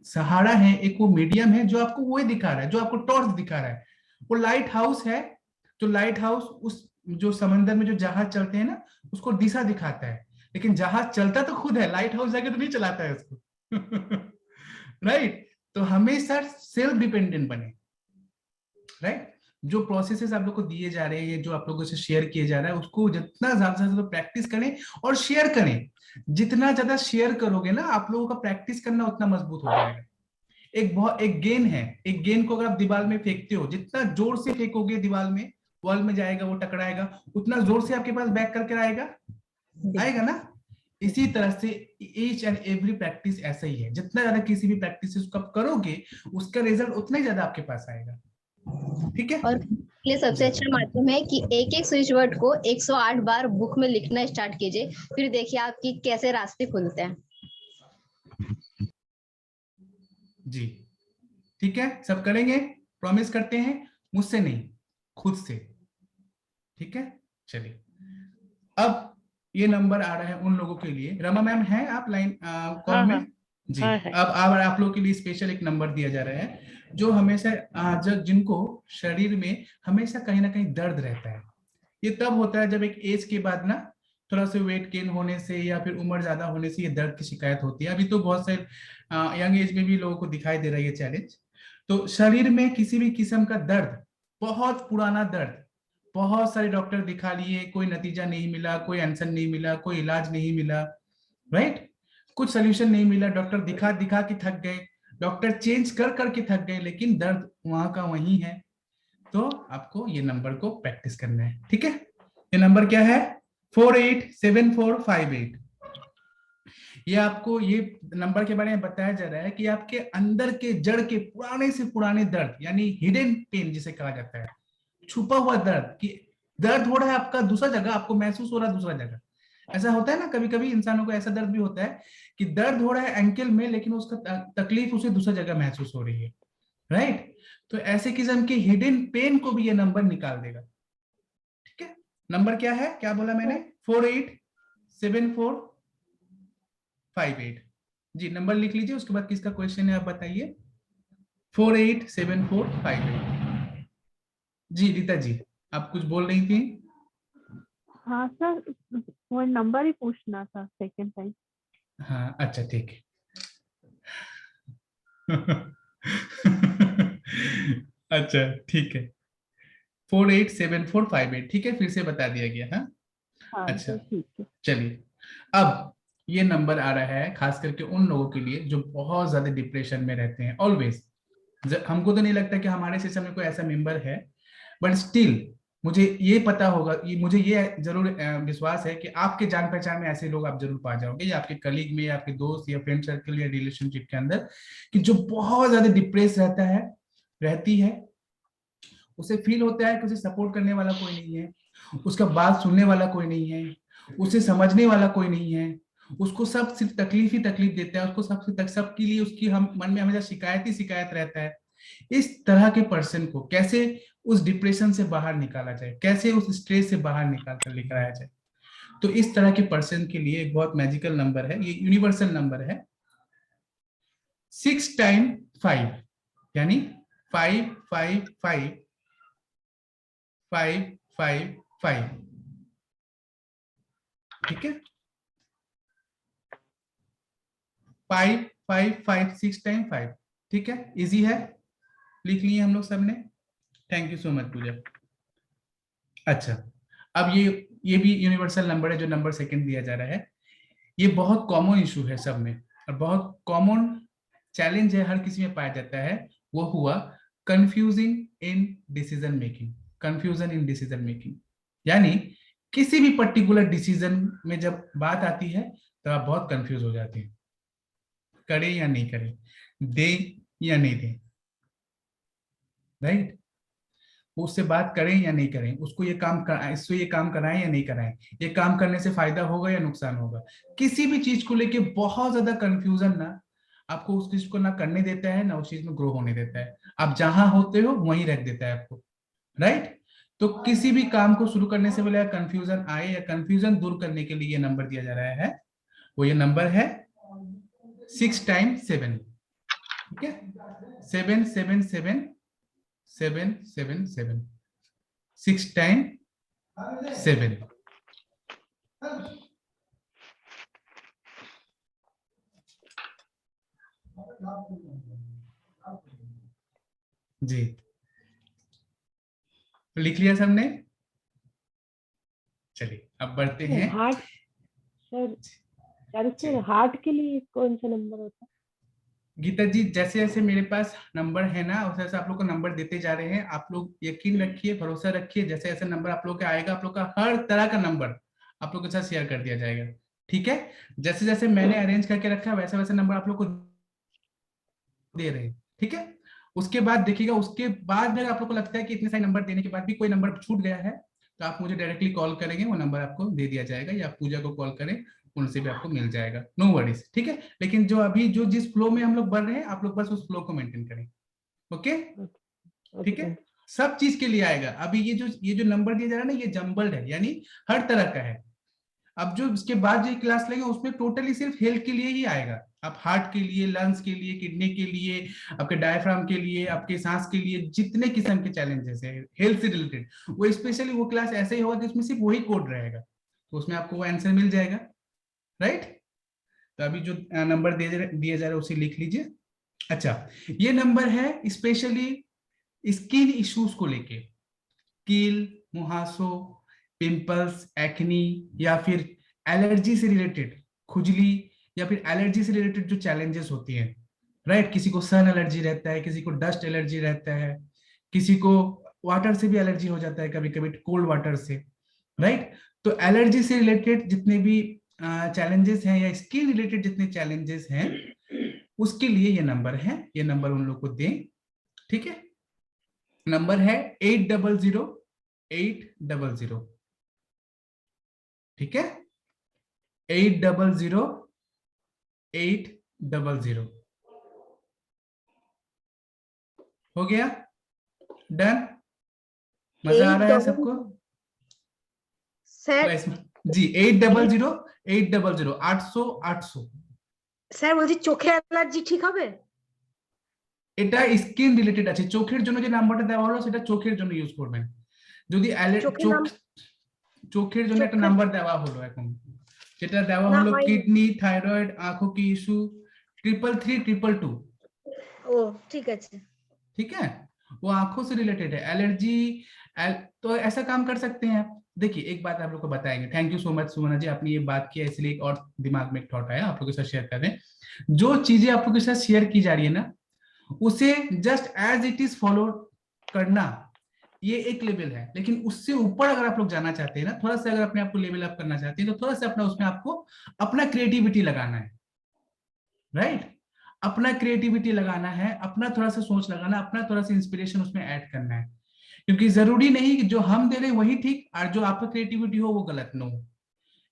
सहारा है, एक वो मीडियम है जो आपको वो दिखा रहा है, जो आपको टॉर्च दिखा रहा है। वो लाइट हाउस है, जो लाइट हाउस उस जो समंदर में जो जहाज चलते हैं ना, उसको दिशा दिखाता है। लेकिन जहाज चलता तो खुद है, लाइट हाउस जाके तो नहीं चलाता है उसको। राइट। तो हमेशा सेल्फ डिपेंडेंट बने, राइट। जो प्रोसेसेस आप लोग को दिए जा रहे हैं, जो आप लोगों से शेयर किए जा रहा है, उसको जितना ज्यादा से ज्यादा प्रैक्टिस करें और शेयर करें। जितना ज्यादा शेयर करोगे ना, आप लोगों का प्रैक्टिस करना उतना मजबूत हो जाएगा। एक गेंद है, एक गेंद को अगर आप दीवार में फेंकते हो, जितना जोर से फेंकोगे दीवार में, बॉल में जाएगा, वो टकराएगा, उतना जोर से आपके पास बैक करके आएगा ना। इसी तरह से ईच एंड एवरी प्रैक्टिस ऐसा ही है। जितना ज्यादा किसी भी प्रैक्टिस को आप करोगे, उसका रिजल्ट उतना ही ज्यादा आपके पास आएगा। ठीक है। और लिए सबसे अच्छा माध्यम है कि एक एक स्विच वर्ड को 108 बार बुक में लिखना स्टार्ट कीजिए, फिर देखिए आपकी कैसे रास्ते खुलते हैं। जी, ठीक है, सब करेंगे, प्रॉमिस करते हैं, मुझसे नहीं, खुद से। ठीक है, चलिए। अब ये नंबर आ रहा है उन लोगों के लिए, रमा मैम है आप लाइन कॉल हाँ, में? हाँ, जी। हाँ, अब आप लोगों के लिए स्पेशल एक नंबर दिया जा रहा है, जो हमेशा जिनको शरीर में हमेशा कहीं ना कहीं दर्द रहता है। ये तब होता है जब एक एज के बाद ना, थोड़ा सा वेट गेन होने से या फिर उम्र ज्यादा होने से ये दर्द की शिकायत होती है। अभी तो बहुत सारे यंग एज में भी लोगों को दिखाई दे रहा है ये चैलेंज। तो शरीर में किसी भी किस्म का दर्द, बहुत पुराना दर्द, बहुत सारे डॉक्टर दिखा लिए, कोई नतीजा नहीं मिला, कोई आंसर नहीं मिला, कोई इलाज नहीं मिला, राइट, कुछ सोल्यूशन नहीं मिला, डॉक्टर दिखा दिखा के थक गए, डॉक्टर चेंज कर करके थक गए, लेकिन दर्द वहां का वहीं है। तो आपको ये नंबर को प्रैक्टिस करना है। ठीक है, ये नंबर क्या है? 487458। ये आपको ये नंबर के बारे में बताया जा रहा है कि आपके अंदर के जड़ के पुराने से पुराने दर्द, यानी हिडन पेन जिसे कहा जाता है, छुपा हुआ दर्द, कि दर्द हो रहा है आपका दूसरा जगह, आपको महसूस हो रहा है दूसरा जगह। ऐसा होता है ना, कभी कभी इंसानों को ऐसा दर्द भी होता है कि दर्द हो रहा है एंकल में, लेकिन उसका तकलीफ उसे दूसरा जगह महसूस हो रही है, राइट। तो ऐसे किस्म के हिडन पेन को भी ये नंबर निकाल देगा। ठीक है, नंबर क्या है, क्या बोला मैंने? 487458। जी, नंबर लिख लीजिए, उसके बाद किसका क्वेश्चन है आप बताइए। 487458। जी रीता जी, आप कुछ बोल रही थी? हाँ सर, वो नंबर ही पूछना था सेकंड टाइम। हाँ, अच्छा ठीक है। अच्छा ठीक है, 487458। ठीक है, फिर से बता दिया गया। हाँ, हाँ अच्छा जी, ठीक है। चलिए। अब ये नंबर आ रहा है खास करके उन लोगों के लिए जो बहुत ज्यादा डिप्रेशन में रहते हैं ऑलवेज। हमको तो नहीं लगता कि हमारे सिस्टम में कोई ऐसा मेंबर है, बट स्टिल मुझे ये पता होगा, मुझे ये जरूर विश्वास है कि आपके जान पहचान में ऐसे लोग आप जरूर पा जाओगे, या आपके कलीग में, या आपके दोस्त या फ्रेंड सर्कल या रिलेशनशिप के अंदर, कि जो बहुत ज्यादा डिप्रेस रहती है। उसे फील होता है कि उसे सपोर्ट करने वाला कोई नहीं है, उसका बात सुनने वाला कोई नहीं है, उसे समझने वाला कोई नहीं है, उसको सब सिर्फ तकलीफ ही तकलीफ देता है, उसको सबके लिए उसकी हम मन में हमेशा शिकायत ही शिकायत रहता है। इस तरह के पर्सन को कैसे उस डिप्रेशन से बाहर निकाला जाए, कैसे उस स्ट्रेस से बाहर निकाल कर लेकर आया जाए। तो इस तरह के पर्सन के लिए एक बहुत मैजिकल नंबर है, ये यूनिवर्सल नंबर है, 6 x 5, यानी 555 555, ठीक है, 5 6 टाइम 5, ठीक है, इजी है, लिख लिए हम लोग सबने। थैंक यू सो मच पूजा। अच्छा, अब ये भी यूनिवर्सल नंबर है जो नंबर सेकंड दिया जा रहा है। ये बहुत कॉमन इशू है सब में और बहुत कॉमन चैलेंज है, हर किसी में पाया जाता है। वो हुआ confusing in decision making. Confusion in decision making यानी किसी भी पर्टिकुलर डिसीजन में जब बात आती है तो आप बहुत कंफ्यूज हो जाते हैं, करें या नहीं करें, दें या नहीं दें, राइट। उससे बात करें या नहीं करें, उसको ये काम इससे ये काम कराएं या नहीं कराएं, ये काम करने से फायदा होगा या नुकसान होगा। किसी भी चीज को लेके बहुत ज्यादा कंफ्यूजन ना आपको उस चीज को ना करने देता है ना उस चीज में ग्रो होने देता है। आप जहां होते हो वहीं रख देता है आपको, राइट। तो किसी भी काम को शुरू करने से पहले कंफ्यूजन आए या कंफ्यूजन दूर करने के लिए ये नंबर दिया जा रहा है, वो ये नंबर है 6 टाइम 7, ठीक है, 7 7 7 7 7 7, 6 टाइम 7। जी, लिख लिया सबने? चलिए अब बढ़ते हैं। हार्ट सर, हार्ट के लिए कौन सा नंबर होता है? गीता जी, जैसे जैसे मेरे पास नंबर है ना वैसे वैसे आप लोग को नंबर देते जा रहे हैं। आप लोग यकीन रखिए, भरोसा रखिए, जैसे जैसे नंबर आप लोग का आएगा आप लोग का हर तरह का नंबर आप लोग के साथ शेयर कर दिया जाएगा, ठीक है। जैसे जैसे मैंने अरेंज करके रखा है वैसे वैसे नंबर आप लोग को दे रहे हैं, ठीक है। उसके बाद देखिएगा, उसके बाद अगर आप लोग को लगता है कि इतने सारे नंबर देने के बाद भी कोई नंबर छूट गया है तो आप मुझे डायरेक्टली कॉल करेंगे, वो नंबर आपको दे दिया जाएगा, या पूजा को कॉल करें, उनसे भी आपको मिल जाएगा, नो वरीज, ठीक है। लेकिन जो अभी जो जिस फ्लो में हम लोग बढ़ रहे हैं आप लोग बस उस फ्लो को मेंटेन करें, ओके, ठीक है। सब चीज के लिए आएगा। अभी ये जो नंबर दिया जा रहा है ना ये जम्बल्ड है, यानी हर तरह का है। अब जो इसके बाद जो क्लास लेंगे उसमें टोटली सिर्फ हेल्थ के लिए ही आएगा। आप हार्ट के लिए, लंग्स के लिए, किडनी के लिए, आपके डायफ्राम के लिए, आपके सांस के लिए, जितने किस्म के चैलेंजेस है हेल्थ से रिलेटेड, वो स्पेशली वो क्लास ऐसे ही होगा कि उसमें सिर्फ वही कोड रहेगा, तो उसमें आपको वो आंसर मिल जाएगा, राइट। तो अभी जो नंबर दिया जा रहा है उसे लिख लीजिए। अच्छा, ये नंबर है स्पेशली स्किन इश्यूज को लेके, कील, मुहासों, पिंपल्स, एक्नी या फिर एलर्जी से रिलेटेड खुजली या फिर एलर्जी से रिलेटेड जो चैलेंजेस होती हैं, राइट। किसी को सन एलर्जी रहता है, किसी को डस्ट एलर्जी रहता है, किसी को वाटर से भी एलर्जी हो जाता है, कभी कभी कोल्ड वाटर से, राइट। तो एलर्जी से रिलेटेड जितने भी चैलेंजेस हैं या स्किन रिलेटेड जितने चैलेंजेस हैं उसके लिए ये नंबर है, ये नंबर उन लोग को दें, ठीक है। नंबर है 800-800, ठीक है, 800-800। हो गया, डन, मजा आ रहा है सबको স্যার? जी 800-800, 800। স্যার বলছি চোখে অ্যালার্জি ঠিক হবে? এটা স্কিন রিলেটেড আছে, চোখের জন্য যে নাম্বারটা দেওয়া হলো সেটা চোখের জন্য ইউজ করবেন। যদি চোখের জন্য একটা নাম্বার দেওয়া হলো এখন, যেটা দেওয়া হলো কিডনি, থাইরয়েড, आंखों की इशू 333-222। ও ঠিক আছে, ठीक है, वो आंखों से रिलेटेड है, एलर्जी। तो ऐसा काम कर सकते हैं आप। देखिए एक बात आप लोग को बताएंगे। Thank you so much Sumana ji, आपने ये बात किया इसलिए एक और दिमाग में एक थॉट आया, आप लोगों के साथ शेयर कर रहे हैं। जो चीजें आप लोगों के साथ शेयर की जा रही है ना उसे just as it is follow करना, ये एक लेवल है। लेकिन उससे ऊपर अगर आप लोग जाना चाहते हैं ना, थोड़ा सा अगर अपने आप को लेवल अप करना चाहते हैं तो थोड़ा सा अपना उसमें आपको अपना क्रिएटिविटी लगाना है, राइट। अपना क्रिएटिविटी लगाना है, अपना थोड़ा सा सोच लगाना, अपना थोड़ा सा इंस्पिरेशन उसमें ऐड करना है। क्योंकि जरूरी नहीं कि जो हम दे रहे हैं वही ठीक और जो आपका क्रिएटिविटी हो वो गलत। नो,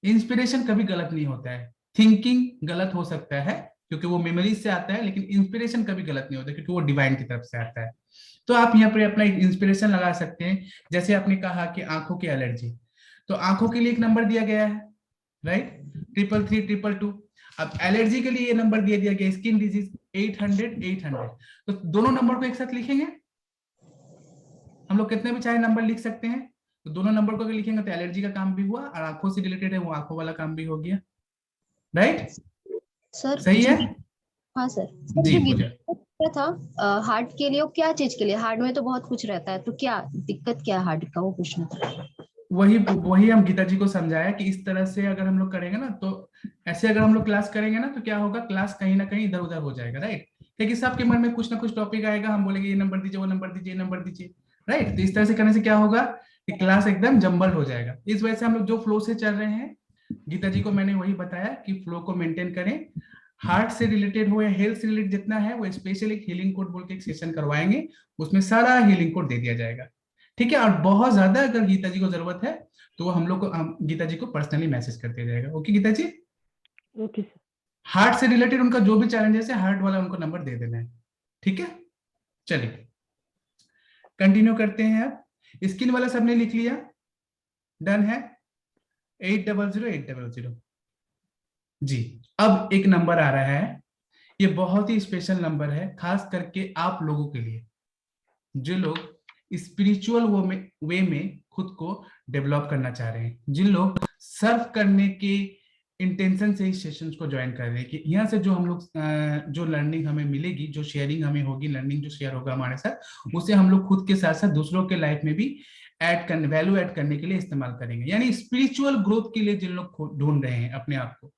इंस्पिरेशन कभी गलत नहीं होता है। थिंकिंग गलत हो सकता है क्योंकि वो मेमोरीज से आता है, लेकिन इंस्पिरेशन कभी गलत नहीं होता क्योंकि वो डिवाइन की तरफ से आता है। तो आप यहाँ पे अपना इंस्पिरेशन लगा सकते हैं। जैसे आपने कहा कि आंखों की एलर्जी, तो आंखों के लिए एक नंबर दिया गया है, राइट, 333-222। अब एलर्जी के लिए ये नंबर दिया गया स्किन डिजीज 800-800। तो दोनों नंबर को एक साथ लिखेंगे हम लोग, कितने भी चाहे नंबर लिख सकते हैं, तो दोनों नंबर को अगर लिखेंगे तो एलर्जी का काम भी हुआ और आंखों से रिलेटेड है वो आंखों वाला काम भी हो गया, राइट? सर सही है हाँ सर जी। जो पूजा, क्या था हार्ट के लिए, वो क्या चीज के लिए? हार्ट में तो बहुत कुछ रहता है, तो क्या दिक्कत क्या है हार्ट का, वो पूछना था। वही हम गीता जी को समझाया कि इस तरह से अगर हम लोग करेंगे ना, तो ऐसे अगर हम लोग क्लास करेंगे ना, तो क्या होगा, क्लास कहीं ना कहीं इधर उधर हो जाएगा, राइट? क्योंकि सबके मन में कुछ ना कुछ टॉपिक आएगा, हम बोलेंगे ये नंबर दीजिए, वो नंबर दीजिए, ये नंबर दीजिए, राइट? तो इस तरह से करने से क्या होगा कि क्लास एकदम जम्बल हो जाएगा। इस वजह से हम लोग जो फ्लो से चल रहे हैं, गीता जी को मैंने वही बताया कि फ्लो को मेंटेन करें। हार्ट से रिलेटेड हो या हेल्थ से रिलेटेड जितना है, वो स्पेशल एक हीलिंग कोड बोल के एक सेशन करवाएंगे, उसमें सारा हीलिंग कोड दे दिया जाएगा, ठीक है? और बहुत ज्यादा अगर गीता जी को जरूरत है तो वो हम गीता जी को पर्सनली मैसेज कर दिया जाएगा। Okay Geeta ji? Okay sir. Heart से रिलेटेड उनका जो भी चैलेंजेस है, हार्ट वाला उनको नंबर दे देना है, ठीक है? चलिए कंटिन्यू करते हैं। अब स्किन वाला सबने लिख लिया, डन है? 800800 जी। अब एक नंबर आ रहा है, ये बहुत ही स्पेशल नंबर है, खास करके आप लोगों के लिए जो लोग स्पिरिचुअल वे में खुद को डेवलप करना चाह रहे हैं, जिन लोग सर्व करने के इंटेंशन से इस सेशंस को ज्वाइन कर रहे हैं कि यहाँ से जो हम लोग जो लर्निंग हमें मिलेगी, जो शेयरिंग हमें होगी, लर्निंग जो शेयर होगा हमारे साथ, उसे हम लोग खुद के साथ साथ दूसरों के लाइफ में भी वैल्यू ऐड करने के लिए इस्तेमाल करेंगे। यानी स्पिरिचुअल ग्रोथ के लिए जिन लोग ढूंढ रहे हैं अपने आप को,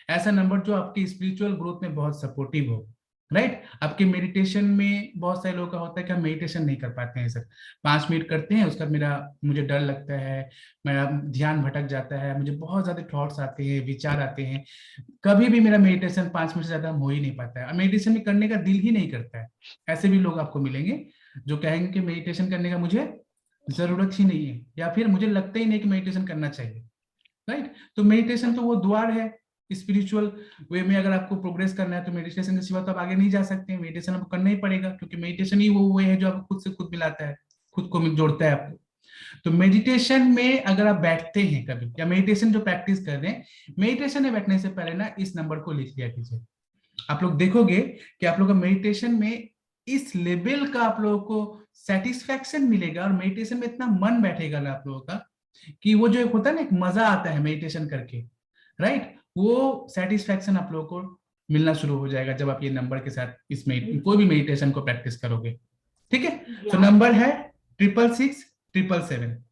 ऐसा नंबर जो आपकी स्पिरिचुअल ग्रोथ में बहुत सपोर्टिव हो, राइट? आपके मेडिटेशन में बहुत सारे लोगों का होता है कि हम मेडिटेशन नहीं कर पाते हैं सर, 5 मिनट करते हैं उसका मुझे डर लगता है, मेरा ध्यान भटक जाता है, मुझे बहुत ज्यादा थॉट्स आते हैं, विचार आते हैं, कभी भी मेरा मेडिटेशन 5 मिनट से ज्यादा हो ही नहीं पाता है, मेडिटेशन में करने का दिल ही नहीं करता है। ऐसे भी लोग आपको मिलेंगे जो कहेंगे कि मेडिटेशन करने का मुझे जरूरत ही नहीं है, या फिर मुझे लगता ही नहीं कि मेडिटेशन करना चाहिए, राइट? तो मेडिटेशन तो वो द्वार है स्पिरिचुअल वे में। अगर आपको प्रोग्रेस करना है तो मेडिटेशन के सिवा तो आप आगे नहीं जा सकते, मेडिटेशन आपको करना ही पड़ेगा, क्योंकि मेडिटेशन ही वो वे है जो आपको खुद से खुद मिलाता है, खुद को जोड़ता है आपको। तो मेडिटेशन में अगर आप बैठते हैं कभी, या मेडिटेशन जो प्रैक्टिस कर रहे हैं, मेडिटेशन में बैठने से पहले ना इस नंबर को लिख लिया कीजिए। आप लोग देखोगे कि आप लोग का मेडिटेशन में इस लेवल का आप लोगों को सेटिस्फैक्शन मिलेगा, और मेडिटेशन में इतना मन बैठेगा ना आप लोगों का कि वो जो एक होता है ना, एक मजा आता है मेडिटेशन करके, राइट? वो सेटिस्फैक्शन आप लोगों को मिलना शुरू हो जाएगा जब आप ये नंबर के साथ इसमें कोई भी मेडिटेशन को प्रैक्टिस करोगे, ठीक है? तो नंबर है 66677।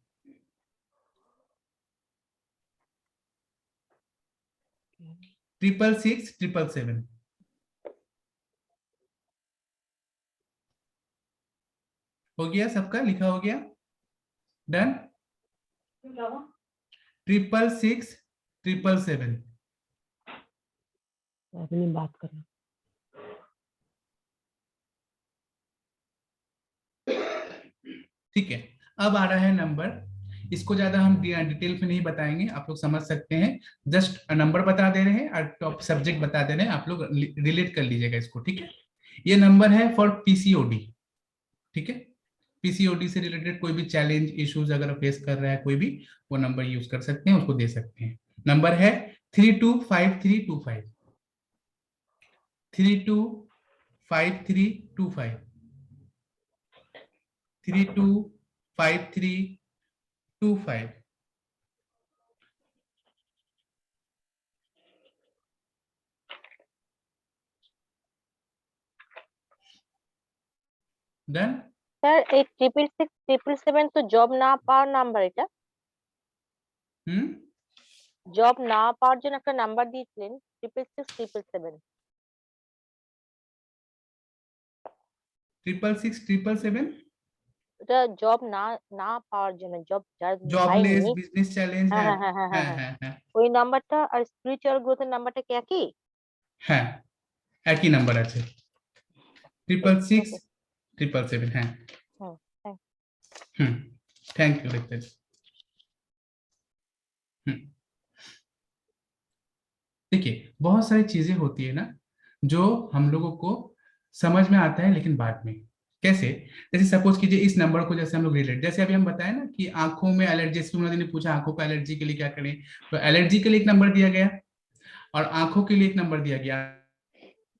Triple six triple seven. हो गया सबका, लिखा हो गया, डन? 66677। अपनी बात करना। ठीक है, अब आ रहा है नंबर, इसको ज्यादा हम डिटेल में नहीं बताएंगे, आप लोग समझ सकते हैं, जस्ट नंबर बता दे रहे हैं और टॉप सब्जेक्ट बता दे रहे हैं, आप लोग रिलेट कर लीजिएगा इसको, ठीक है? ये नंबर है फॉर पीसीओडी, ठीक है? पीसीओडी से रिलेटेड कोई भी चैलेंज इश्यूज अगर फेस कर रहा है कोई भी, वो नंबर यूज कर सकते हैं, उसको दे सकते हैं। नंबर है 325325, 325325, 325325। डन? স্যার এই 66677 তো জব না পাওয়ার নাম্বার, এটা জব না পাওয়ার জন্য একটা নাম্বার দিয়েছিলেন 66677। 66677 এটা জব না পাওয়ার জন্য, জব যার জবলেস পাইনি। Business challenge. হ্যাঁ হ্যাঁ হ্যাঁ হ্যাঁ হ্যাঁ হ্যাঁ হ্যাঁ হ্যাঁ ওই নাম্বারটা আর স্পিরিচুয়াল গ্রোথের নাম্বারটা কি একই? হ্যাঁ, একই নাম্বার আছে, 66677। হ্যাঁ थैंक यू रितेश। देखिए बहुत सारी चीजें होती है ना जो हम लोगों को समझ में आता है, लेकिन बाद में कैसे, जैसे सपोज कीजिए इस नंबर को जैसे हम लोग रिलेट, जैसे अभी हम बताए ना कि आंखों में एलर्जी, ने पूछा आंखों को एलर्जी के लिए क्या करें, तो एलर्जी के लिए एक नंबर दिया गया और आंखों के लिए एक नंबर दिया गया,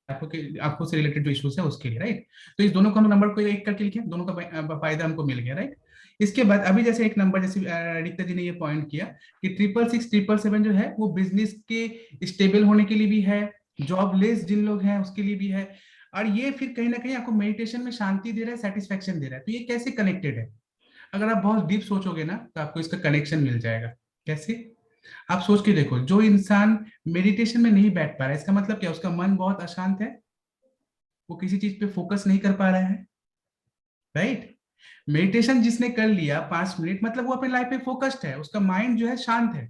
आंखों से रिलेटेड जो इश्यूज है उसके लिए, राइट? तो इस दोनों का नंबर को एक करके लिखे, दोनों का फायदा हमको मिल गया, राइट? इसके बाद अभी जैसे एक नंबर, जैसे रीता जी ने ये पॉइंट किया कि 666 जो है वो बिजनेस के स्टेबल होने के लिए भी है, जॉबलेस जिन लोग हैं उसके लिए भी है, और ये फिर कहीं ना कहीं आपको मेडिटेशन में शांति दे रहा है, सेटिस्फेक्शन दे रहा है। तो ये कैसे कनेक्टेड है? अगर आप बहुत डीप सोचोगे ना तो आपको इसका कनेक्शन मिल जाएगा। कैसे? आप सोच के देखो, जो इंसान मेडिटेशन में नहीं बैठ पा रहा है, इसका मतलब क्या? उसका मन बहुत अशांत है, वो किसी चीज पे फोकस नहीं कर पा रहा है, राइट? मेडिटेशन जिसने कर लिया 5 मिनट, मतलब वो अपने लाइफ पे फोकस्ड है, उसका माइंड जो है शांत है।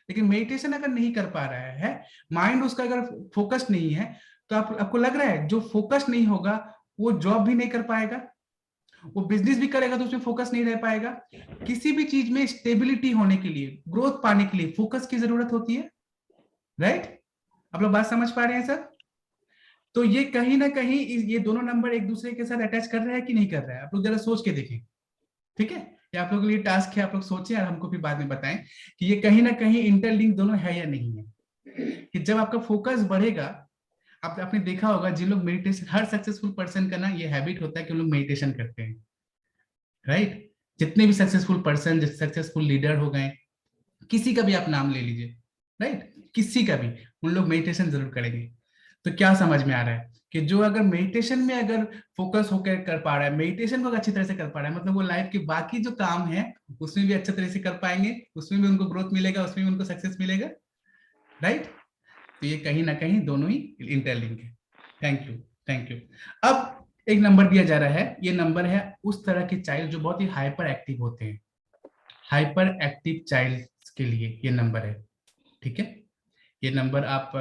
लेकिन मेडिटेशन अगर नहीं कर पा रहा है, माइंड उसका अगर फोकस्ड नहीं है, तो आपको लग रहा है जो फोकस नहीं होगा वो जॉब भी नहीं कर पाएगा, वो बिजनेस भी करेगा तो उसमें फोकस नहीं रह पाएगा। किसी भी चीज में स्टेबिलिटी होने के लिए, ग्रोथ पाने के लिए फोकस की जरूरत होती है, राइट? आप लोग बात समझ पा रहे हैं सर? तो ये कहीं ना कहीं ये दोनों नंबर एक दूसरे के साथ अटैच कर रहा है कि नहीं कर रहा है? आप लोग जरा सोच के देखें, ठीक है? ये आप लोगों के लिए टास्क है, आप लोग सोचें और हमको फिर बाद में बताएं कि ये कहीं ना कहीं इंटरलिंक दोनों है या नहीं है। कि जब आपका फोकस बढ़ेगा, आपने देखा होगा जिन लोग मेडिटेशन, हर सक्सेसफुल पर्सन का ना ये हैबिट होता है कि वो लोग मेडिटेशन करते हैं, राइट? जितने भी सक्सेसफुल पर्सन, सक्सेसफुल लीडर हो गए, किसी का भी आप नाम ले लीजिए, राइट, किसी का भी, उन लोग मेडिटेशन जरूर करेंगे। तो क्या समझ में आ रहा है कि जो अगर मेडिटेशन में अगर फोकस होकर कर पा रहा है, मेडिटेशन को अच्छी तरह से कर पा रहा है, मतलब वो लाइफ के बाकी जो काम है उसमें भी अच्छी तरह से कर पाएंगे, उसमें भी उनको ग्रोथ मिलेगा, उसमें भी उनको सक्सेस मिलेगा, राइट? तो ये कहीं ना कहीं दोनों ही इंटरलिंक है। Thank you, thank you. अब एक नंबर दिया जा रहा है, ये नंबर है उस तरह के चाइल्ड जो बहुत ही हाइपर एक्टिव होते हैं, हाइपर एक्टिव चाइल्ड के लिए ये नंबर है, ठीक है? ये नंबर आप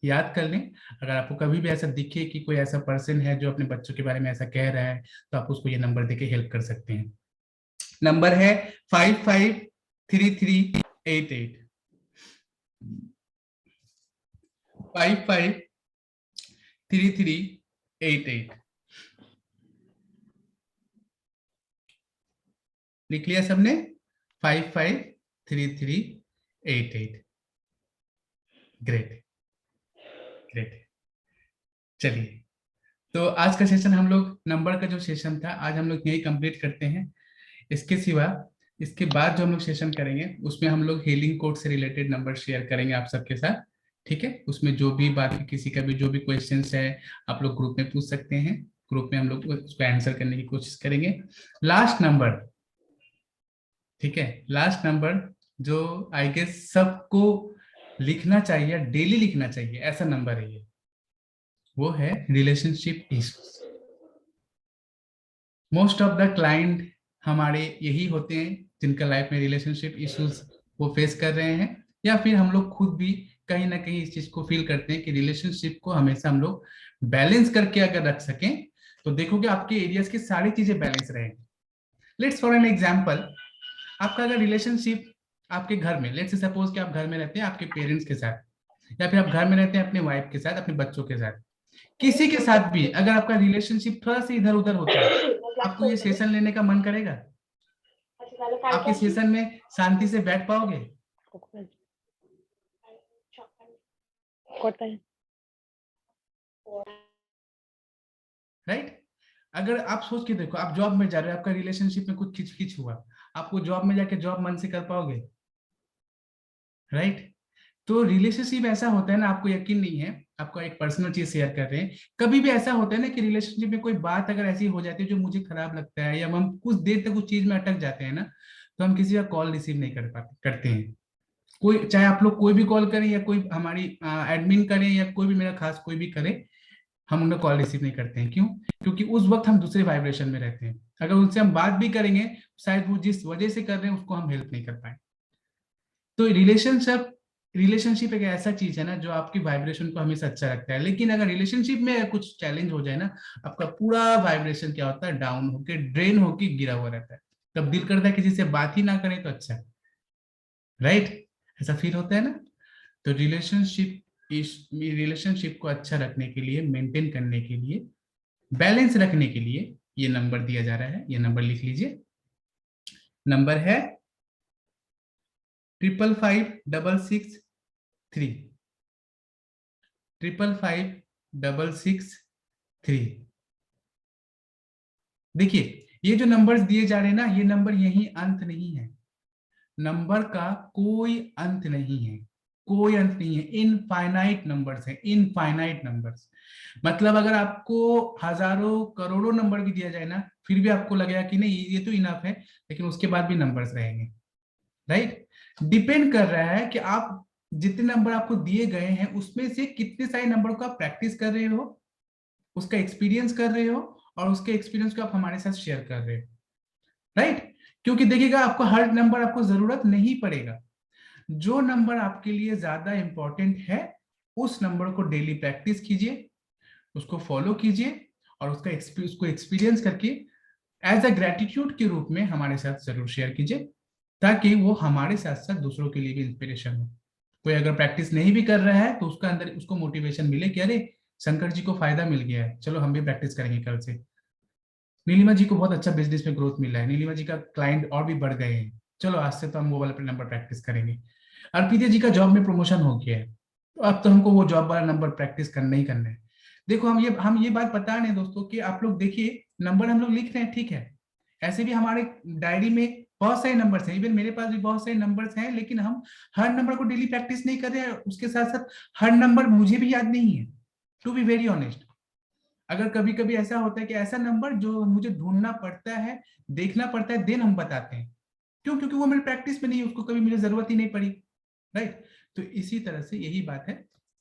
याद कर लें। अगर आपको कभी भी ऐसा दिखे कि कोई ऐसा पर्सन है जो अपने बच्चों के बारे में ऐसा कह रहा है, तो आप उसको ये नंबर देके हेल्प कर सकते हैं। नंबर है 553388, 553388। लिख लिया सबने? 553388। Great, great. चलिए, तो आज का सेशन हम लोग, नंबर का जो सेशन था आज हम लोग यही कंप्लीट करते हैं। इसके सिवा इसके बाद जो हम लोग सेशन करेंगे उसमें हम लोग हीलिंग कोड से रिलेटेड नंबर शेयर करेंगे आप सबके साथ, ठीक है? उसमें जो भी बाकी किसी का भी जो भी क्वेश्चंस है आप लोग ग्रुप में पूछ सकते हैं, ग्रुप में हम लोग उसको आंसर करने की कोशिश करेंगे। लास्ट नंबर, ठीक है, लास्ट नंबर जो आई गेस सबको लिखना चाहिए, डेली लिखना चाहिए, ऐसा नंबर है ये, वो है relationship issues. Most of the client हमारे यही होते हैं जिनका लाइफ में रिलेशनशिप इश्यूज वो फेस कर रहे हैं, या फिर हम लोग खुद भी कहीं ना कहीं इस चीज को फील करते हैं कि रिलेशनशिप को हमेशा हम लोग बैलेंस करके अगर रख सकें तो देखोगे आपके एरियाज की सारी चीजें बैलेंस रहेंगी। लेट्स फॉर एन एग्जांपल, आपका अगर रिलेशनशिप आपके घर में, लेट्स सपोज कि आप घर में रहते हैं आपके पेरेंट्स के साथ, या फिर आप घर में रहते हैं अपने वाइफ के साथ, अपने बच्चों के साथ, किसी के साथ भी अगर आपका रिलेशनशिप थोड़ा सा इधर उधर होता है, आपको ये सेशन लेने का मन करेगा? आप इस सेशन में शांति से बैठ पाओगे? राइट? अगर आप सोच के देखो, आप जॉब में जा रहे हो, आपका रिलेशनशिप में कुछ खिचखिच हुआ, आपको जॉब में जाके जॉब मन से कर पाओगे? राइट? तो रिलेशनशिप ऐसा होता है ना, आपको यकीन नहीं है, आपको एक पर्सनल चीज शेयर कर रहे हैं, कभी भी ऐसा होता है ना कि रिलेशनशिप में कोई बात अगर ऐसी हो जाती है जो मुझे खराब लगता है, या हम कुछ देर तक उस चीज में अटक जाते हैं ना, तो हम किसी का कॉल रिसीव नहीं कर पाते, करते हैं। कोई, चाहे आप लोग कोई भी कॉल करें या कोई हमारी एडमिन करें या कोई भी मेरा खास कोई भी करे, हम उनका कॉल रिसीव नहीं करते हैं। क्यों? क्योंकि उस वक्त हम दूसरे वाइब्रेशन में रहते हैं। अगर उनसे हम बात भी करेंगे, शायद वो जिस वजह से कर रहे हैं उसको हम हेल्प नहीं कर पाए। तो रिलेशनशिप एक ऐसा चीज है ना जो आपकी वाइब्रेशन को हमेशा अच्छा रखता है, लेकिन अगर रिलेशनशिप में कुछ चैलेंज हो जाए ना, आपका पूरा वाइब्रेशन क्या होता है, डाउन होके, ड्रेन होके गिरा हुआ रहता है। तब दिल करता है किसी से बात ही ना करें तो अच्छा, राइट? ऐसा फील होता है ना? तो रिलेशनशिप को अच्छा रखने के लिए, मेंटेन करने के लिए, बैलेंस रखने के लिए ये नंबर दिया जा रहा है। ये नंबर लिख लीजिए, नंबर है 555663, 555663। देखिए, ये जो नंबर्स दिए जा रहे हैं ना, ये नंबर यही अंत नहीं है, नंबर का कोई अंत नहीं है, कोई अंत नहीं है, इनफाइनाइट नंबर्स है, इनफाइनाइट नंबर्स। मतलब अगर आपको हजारों करोड़ों नंबर भी दिया जाए ना, फिर भी आपको लगेगा कि नहीं ये तो इनफ है, लेकिन उसके बाद भी नंबर्स रहेंगे, राइट। डिपेंड कर रहा है कि आप जितने नंबर आपको दिए गए हैं उसमें से कितने सारे नंबर को आप प्रैक्टिस कर रहे हो, उसका एक्सपीरियंस कर रहे हो, और उसके एक्सपीरियंस को आप हमारे साथ शेयर कर रहे हो, राइट। क्योंकि देखिएगा, आपको हर नंबर आपको जरूरत नहीं पड़ेगा, जो नंबर आपके लिए ज्यादा इंपॉर्टेंट है उस नंबर को डेली प्रैक्टिस कीजिए, उसको फॉलो कीजिए, और उसको एक्सपीरियंस करके एज अ ग्रेटिट्यूड के रूप में हमारे साथ जरूर शेयर कीजिए, ताकि वो हमारे साथ साथ दूसरों के लिए भी इंस्पिरेशन हो। कोई अगर प्रैक्टिस नहीं भी कर रहा है तो उसका अंदर उसको मोटिवेशन मिले कि अरे शंकर जी को फायदा मिल गया है, चलो हम भी प्रैक्टिस करेंगे कल से। नीलिमा जी को बहुत अच्छा बिजनेस में ग्रोथ मिला है, नीलिमा जी का क्लाइंट और भी बढ़ गए हैं, चलो आज से तो हम वो वाला नंबर प्रैक्टिस करेंगे। अर्पिता जी का जॉब में प्रमोशन हो गया है, तो अब तो हमको वो जॉब वाला नंबर प्रैक्टिस करना ही करना है। देखो हम ये बात बता रहे हैं दोस्तों कि आप लोग देखिए, नंबर हम लोग लिख रहे हैं, ठीक है, ऐसे भी हमारे डायरी में बहुत सारे नंबर्स हैं, इवन मेरे पास भी बहुत सारे नंबर्स हैं, लेकिन हम हर नंबर को डेली प्रैक्टिस नहीं कर रहे हैं, उसके साथ साथ हर नंबर मुझे भी याद नहीं है, टू बी वेरी ऑनेस्ट। अगर कभी कभी ऐसा होता है कि ऐसा नंबर जो मुझे ढूंढना पड़ता है, देखना पड़ता है, देन हम बताते हैं, क्यों? क्योंकि वो मेरे प्रैक्टिस में नहीं है, उसको कभी मुझे जरूरत ही नहीं पड़ी, राइट। तो इसी तरह से यही बात है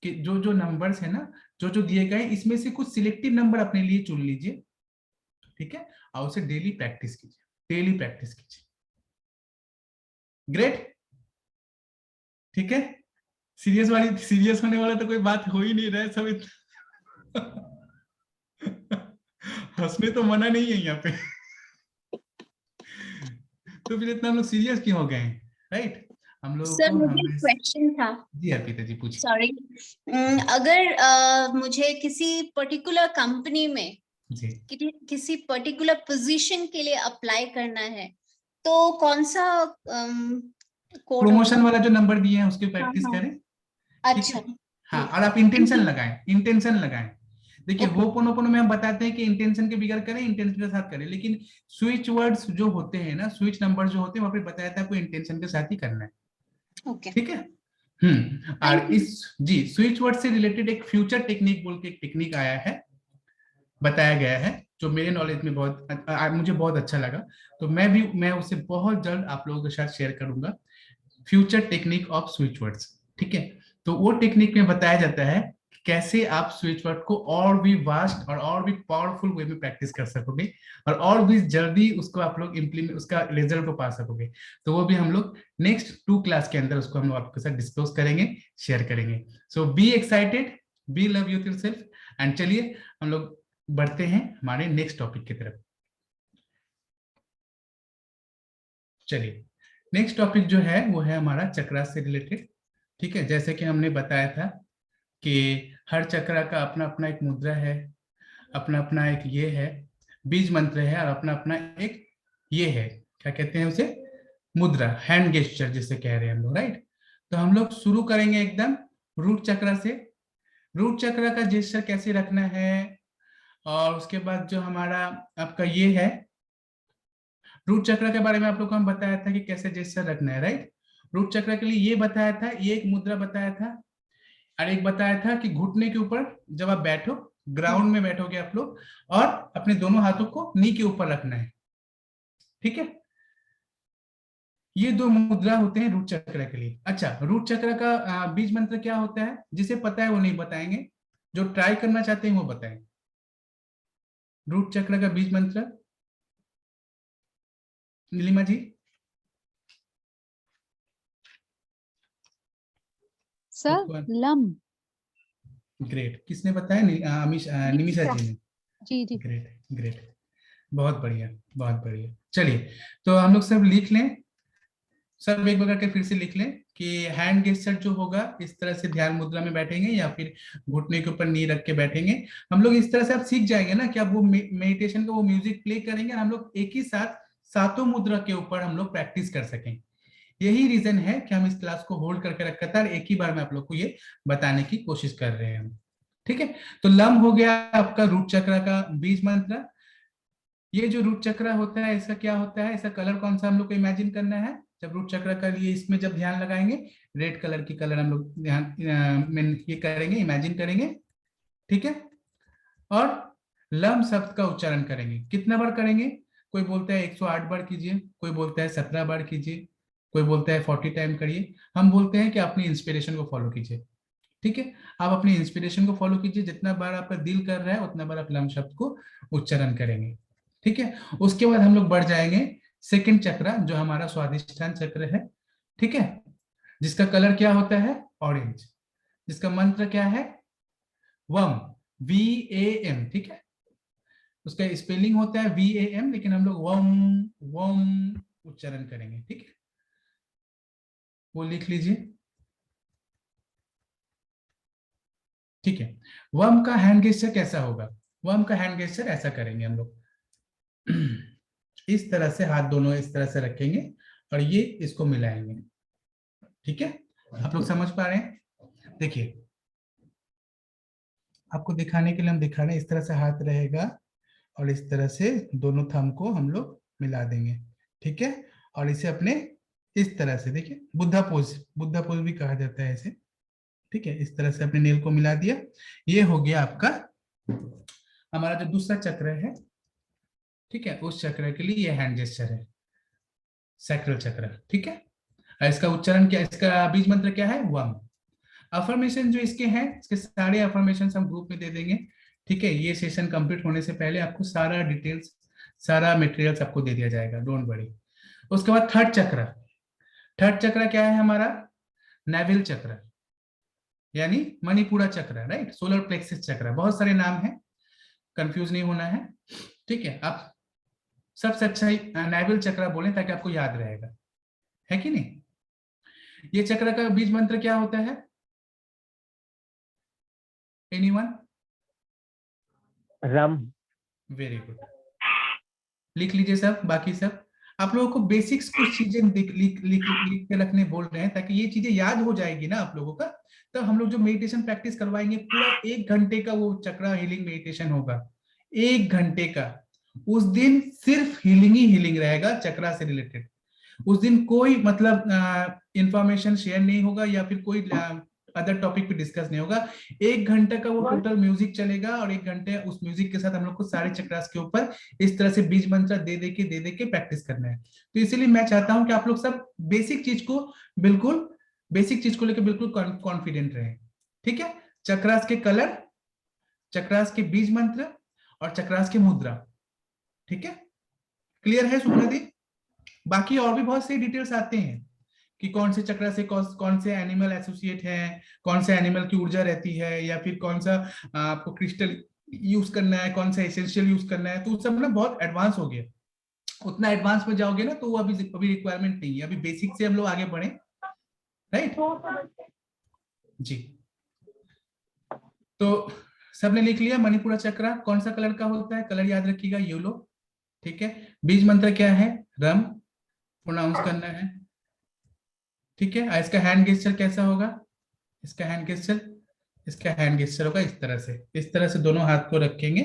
कि जो जो नंबर्स है ना, जो जो दिए गए, इसमें से कुछ सिलेक्टिव नंबर अपने लिए चुन लीजिए, ठीक है, और उसे डेली प्रैक्टिस कीजिए, डेली प्रैक्टिस कीजिए। ग्रेट, ठीक है। सीरियस होने वाला तो कोई बात हो ही नहीं रहा है, सब हंसने तो मना नहीं है यहाँ पे। तो फिर इतना हम लोग सीरियस क्यों हो गए हैं, राइट। हम लोग सर मुझे क्वेश्चन था। जी अर्पिता जी पूछिए। सॉरी, अगर मुझे किसी पर्टिकुलर कंपनी में जी किसी पर्टिकुलर पोजीशन के लिए अप्लाई करना है, तो कौन सा प्रमोशन वाला जो नंबर दिए हैं उसकी प्रैक्टिस हाँ, करें। अच्छा। हाँ, और आप इंटेंशन लगाएं, इंटेंशन लगाएं। देखिए होपोनोपोनो में हम बताते हैं कि इंटेंशन के बगैर करें, इंटेंशन के साथ करें, लेकिन स्विच वर्ड्स जो होते हैं ना, स्विच नंबर जो होते हैं, वहां पे बताया था आपको इंटेंशन के साथ ही करना है, ओके, ठीक है। और जी स्विच वर्ड से रिलेटेड एक फ्यूचर टेक्निक बोल के एक टेक्निक आया है, बताया गया है, जो मेरे नॉलेज में मुझे बहुत अच्छा लगा, तो मैं उसे बहुत जल्द आप लोगों के साथ शेयर करूंगा, future technique off switch words, ठीक है। तो वो टेक्निक में बताया जाता है कैसे आप स्विच वर्ड को और भी वास्ट और भी पावरफुल वे में प्रैक्टिस कर सकोगे, और भी जल्दी उसको आप लोग इम्प्लीमेंट, उसका रिजल्ट को पा सकोगे। तो वो भी हम लोग नेक्स्ट 2 क्लास के अंदर उसको हम लोग आपके साथ डिस्कस करेंगे, शेयर करेंगे। So be excited, be love yourself, and चलिए हम लोग बढ़ते हैं हमारे नेक्स्ट टॉपिक की तरफ। चलिए नेक्स्ट टॉपिक जो है वो है हमारा चक्रा से रिलेटेड, ठीक है। जैसे कि हमने बताया था कि हर चक्रा का अपना अपना एक मुद्रा है, अपना अपना एक ये है बीज मंत्र है, और अपना अपना एक ये है, क्या कहते हैं उसे, मुद्रा, हैंड गेस्चर जिसे कह रहे हैं हम लोग, राइट। तो हम लोग शुरू करेंगे एकदम रूट चक्रा से। रूट चक्रा का जेस्चर कैसे रखना है, और उसके बाद जो हमारा आपका ये है रूट चक्र के बारे में आप लोग को हम बताया था कि कैसे जेस्चर रखना है, राइट। रूट चक्र के लिए ये बताया था, ये एक मुद्रा बताया था, और एक बताया था कि घुटने के ऊपर जब आप बैठो, ग्राउंड में बैठोगे आप लोग, और अपने दोनों हाथों को नी के ऊपर रखना है, ठीक है। ये 2 मुद्रा होते हैं रूट चक्र के लिए। अच्छा, रूट चक्र का बीज मंत्र क्या होता है, जिसे पता है वो नहीं बताएंगे, जो ट्राई करना चाहते हैं वो बताएंगे। रूट चक्र का बीज मंत्र नीलिमा जी। सर लम। ग्रेट, किसने बताया? निमिषा जी ने। जी जी ग्रेट ग्रेट, बहुत बढ़िया बहुत बढ़िया। चलिए तो हम लोग सब लिख लें, सब एक बार करके फिर से लिख लें कि हैंड गेस्चर जो होगा इस तरह से ध्यान मुद्रा में बैठेंगे या फिर घुटने के ऊपर नी रख के बैठेंगे। हम लोग इस तरह से आप सीख जाएंगे ना कि आप वो मेडिटेशन का वो म्यूजिक प्ले करेंगे, हम लोग एक ही साथ 7 मुद्रा के ऊपर हम लोग प्रैक्टिस कर सकें। यही रीजन है कि हम इस क्लास को होल्ड करके रखा था, और एक ही बार में आप लोग को ये बताने की कोशिश कर रहे हैं हम, ठीक है। तो लम हो गया आपका रूट चक्र का बीज मंत्र। ये जो रूट चक्र होता है, इसका क्या होता है, इसका कलर कौन सा हम लोग को इमेजिन करना है जब रूट चक्र का लिए इसमें जब ध्यान लगाएंगे, रेड कलर की कलर हम लोग ध्यान में ये करेंगे, इमेजिन करेंगे, ठीक है। और लम शब्द का उच्चारण करेंगे, कितना बार करेंगे, कोई बोलता है 108 बार कीजिए, कोई बोलता है 17 बार कीजिए, कोई बोलता है 40 टाइम करिए। हम बोलते हैं कि अपनी इंस्पिरेशन को फॉलो कीजिए, ठीक है। आप अपनी इंस्पिरेशन को फॉलो कीजिए, जितना बार आपका दिल कर रहा है उतना बार आप लम शब्द को उच्चारण करेंगे, ठीक है। उसके बाद हम लोग बढ़ जाएंगे सेकंड चक्र, जो हमारा स्वादिष्ठान चक्र है, ठीक है, जिसका कलर क्या होता है, ऑरेंज, जिसका मंत्र क्या है, वम, VAM, ठीक है। उसका स्पेलिंग होता है VAM, लेकिन हम लोग वम वम उच्चारण करेंगे, ठीक है। वो लिख लीजिए, ठीक है। वम का हैंड गेस्चर कैसा होगा, वम का हैंड गेस्चर ऐसा करेंगे हम लोग, इस तरह से हाथ दोनों इस तरह से रखेंगे और ये इसको मिलाएंगे, ठीक है। आप लोग समझ पा रहे हैं, देखिए आपको दिखाने के लिए हम दिखा रहे हैं, इस तरह से हाथ रहेगा और इस तरह से दोनों थंब को हम लोग मिला देंगे, ठीक है। और इसे अपने इस तरह से, देखिए बुद्धा पोज भी कहा जाता है इसे, ठीक है। इस तरह से अपने नेल को मिला दिया, ये हो गया आपका हमारा जो दूसरा चक्र है, ठीक है। उस चक्र के लिए ये हैंड जेस्चर है, सैक्रल चक्र, ठीक है। और इसका उच्चारण क्या, इसका बीज मंत्र क्या है, वम। अफर्मेशन जो इसके हैं, इसके सारे अफर्मेशन हम ग्रुप में दे देंगे, ठीक है। ये सेशन कंप्लीट होने से पहले आपको सारा डिटेल्स, सारा मटेरियल्स आपको दे दिया जाएगा, डोंट वरी। उसके बाद थर्ड चक्र क्या है हमारा, नेविल चक्र, यानी मणिपुरा चक्र, राइट, सोलर प्लेक्सिस चक्र, बहुत सारे नाम हैं, कंफ्यूज नहीं होना है, ठीक है। आप सबसे अच्छा नेविल चक्र बोलें ताकि आपको याद रहेगा, है कि नहीं। ये चक्र का बीज मंत्र क्या होता है, एनीवन, रम। वेरी गुड, लिख लीजिए सब, बाकी सब आप लोगों को बेसिक्स कुछ चीजें लिख के रखने बोल रहे हैं, ताकि ये चीजें याद हो जाएगी ना आप लोगों का। तब हम लोग जो मेडिटेशन प्रैक्टिस करवाएंगे, पूरा 1 घंटे का वो चक्र हीलिंग मेडिटेशन होगा, 1 घंटे का। उस दिन सिर्फ हीलिंग ही हीलिंग रहेगा चक्रा से रिलेटेड। उस दिन कोई मतलब इंफॉर्मेशन शेयर नहीं होगा या फिर कोई अदर टॉपिक पे डिस्कस नहीं होगा। 1 घंटे का वो टोटल म्यूजिक चलेगा और 1 घंटे उस म्यूजिक के साथ हम लोग को सारे चक्रास के ऊपर इस तरह से बीज मंत्र दे दे के प्रैक्टिस करना है। तो इसीलिए मैं चाहता हूं कि आप लोग सब बेसिक चीज को लेकर बिल्कुल कॉन्फिडेंट रहें, ठीक है। चक्रास के कलर, चक्रास के बीज मंत्र और चक्रास के मुद्रा, ठीक है। क्लियर है सुप्रदीप? बाकी और भी बहुत से डिटेल्स आते हैं कि कौन से चक्र से कौन से एनिमल एसोसिएट है, कौन से एनिमल की ऊर्जा रहती है, या फिर कौन सा आपको क्रिस्टल यूज करना है, कौन सा एसेंशियल यूज करना है। तो सब ना बहुत एडवांस हो गया, उतना एडवांस में जाओगे ना तो वो अभी रिक्वायरमेंट नहीं है, अभी बेसिक से हम लोग आगे बढ़े, राइट जी। तो सबने लिख लिया मणिपुरा चक्र कौन सा कलर का होता है, कलर याद रखिएगा येलो, ठीक है। बीज मंत्र क्या है, रम प्रोनाउंस करना है, ठीक है। इसका हैंड गेस्चर कैसा होगा, इसका हैंड गेस्चर होगा इस तरह से दोनों हाथ को रखेंगे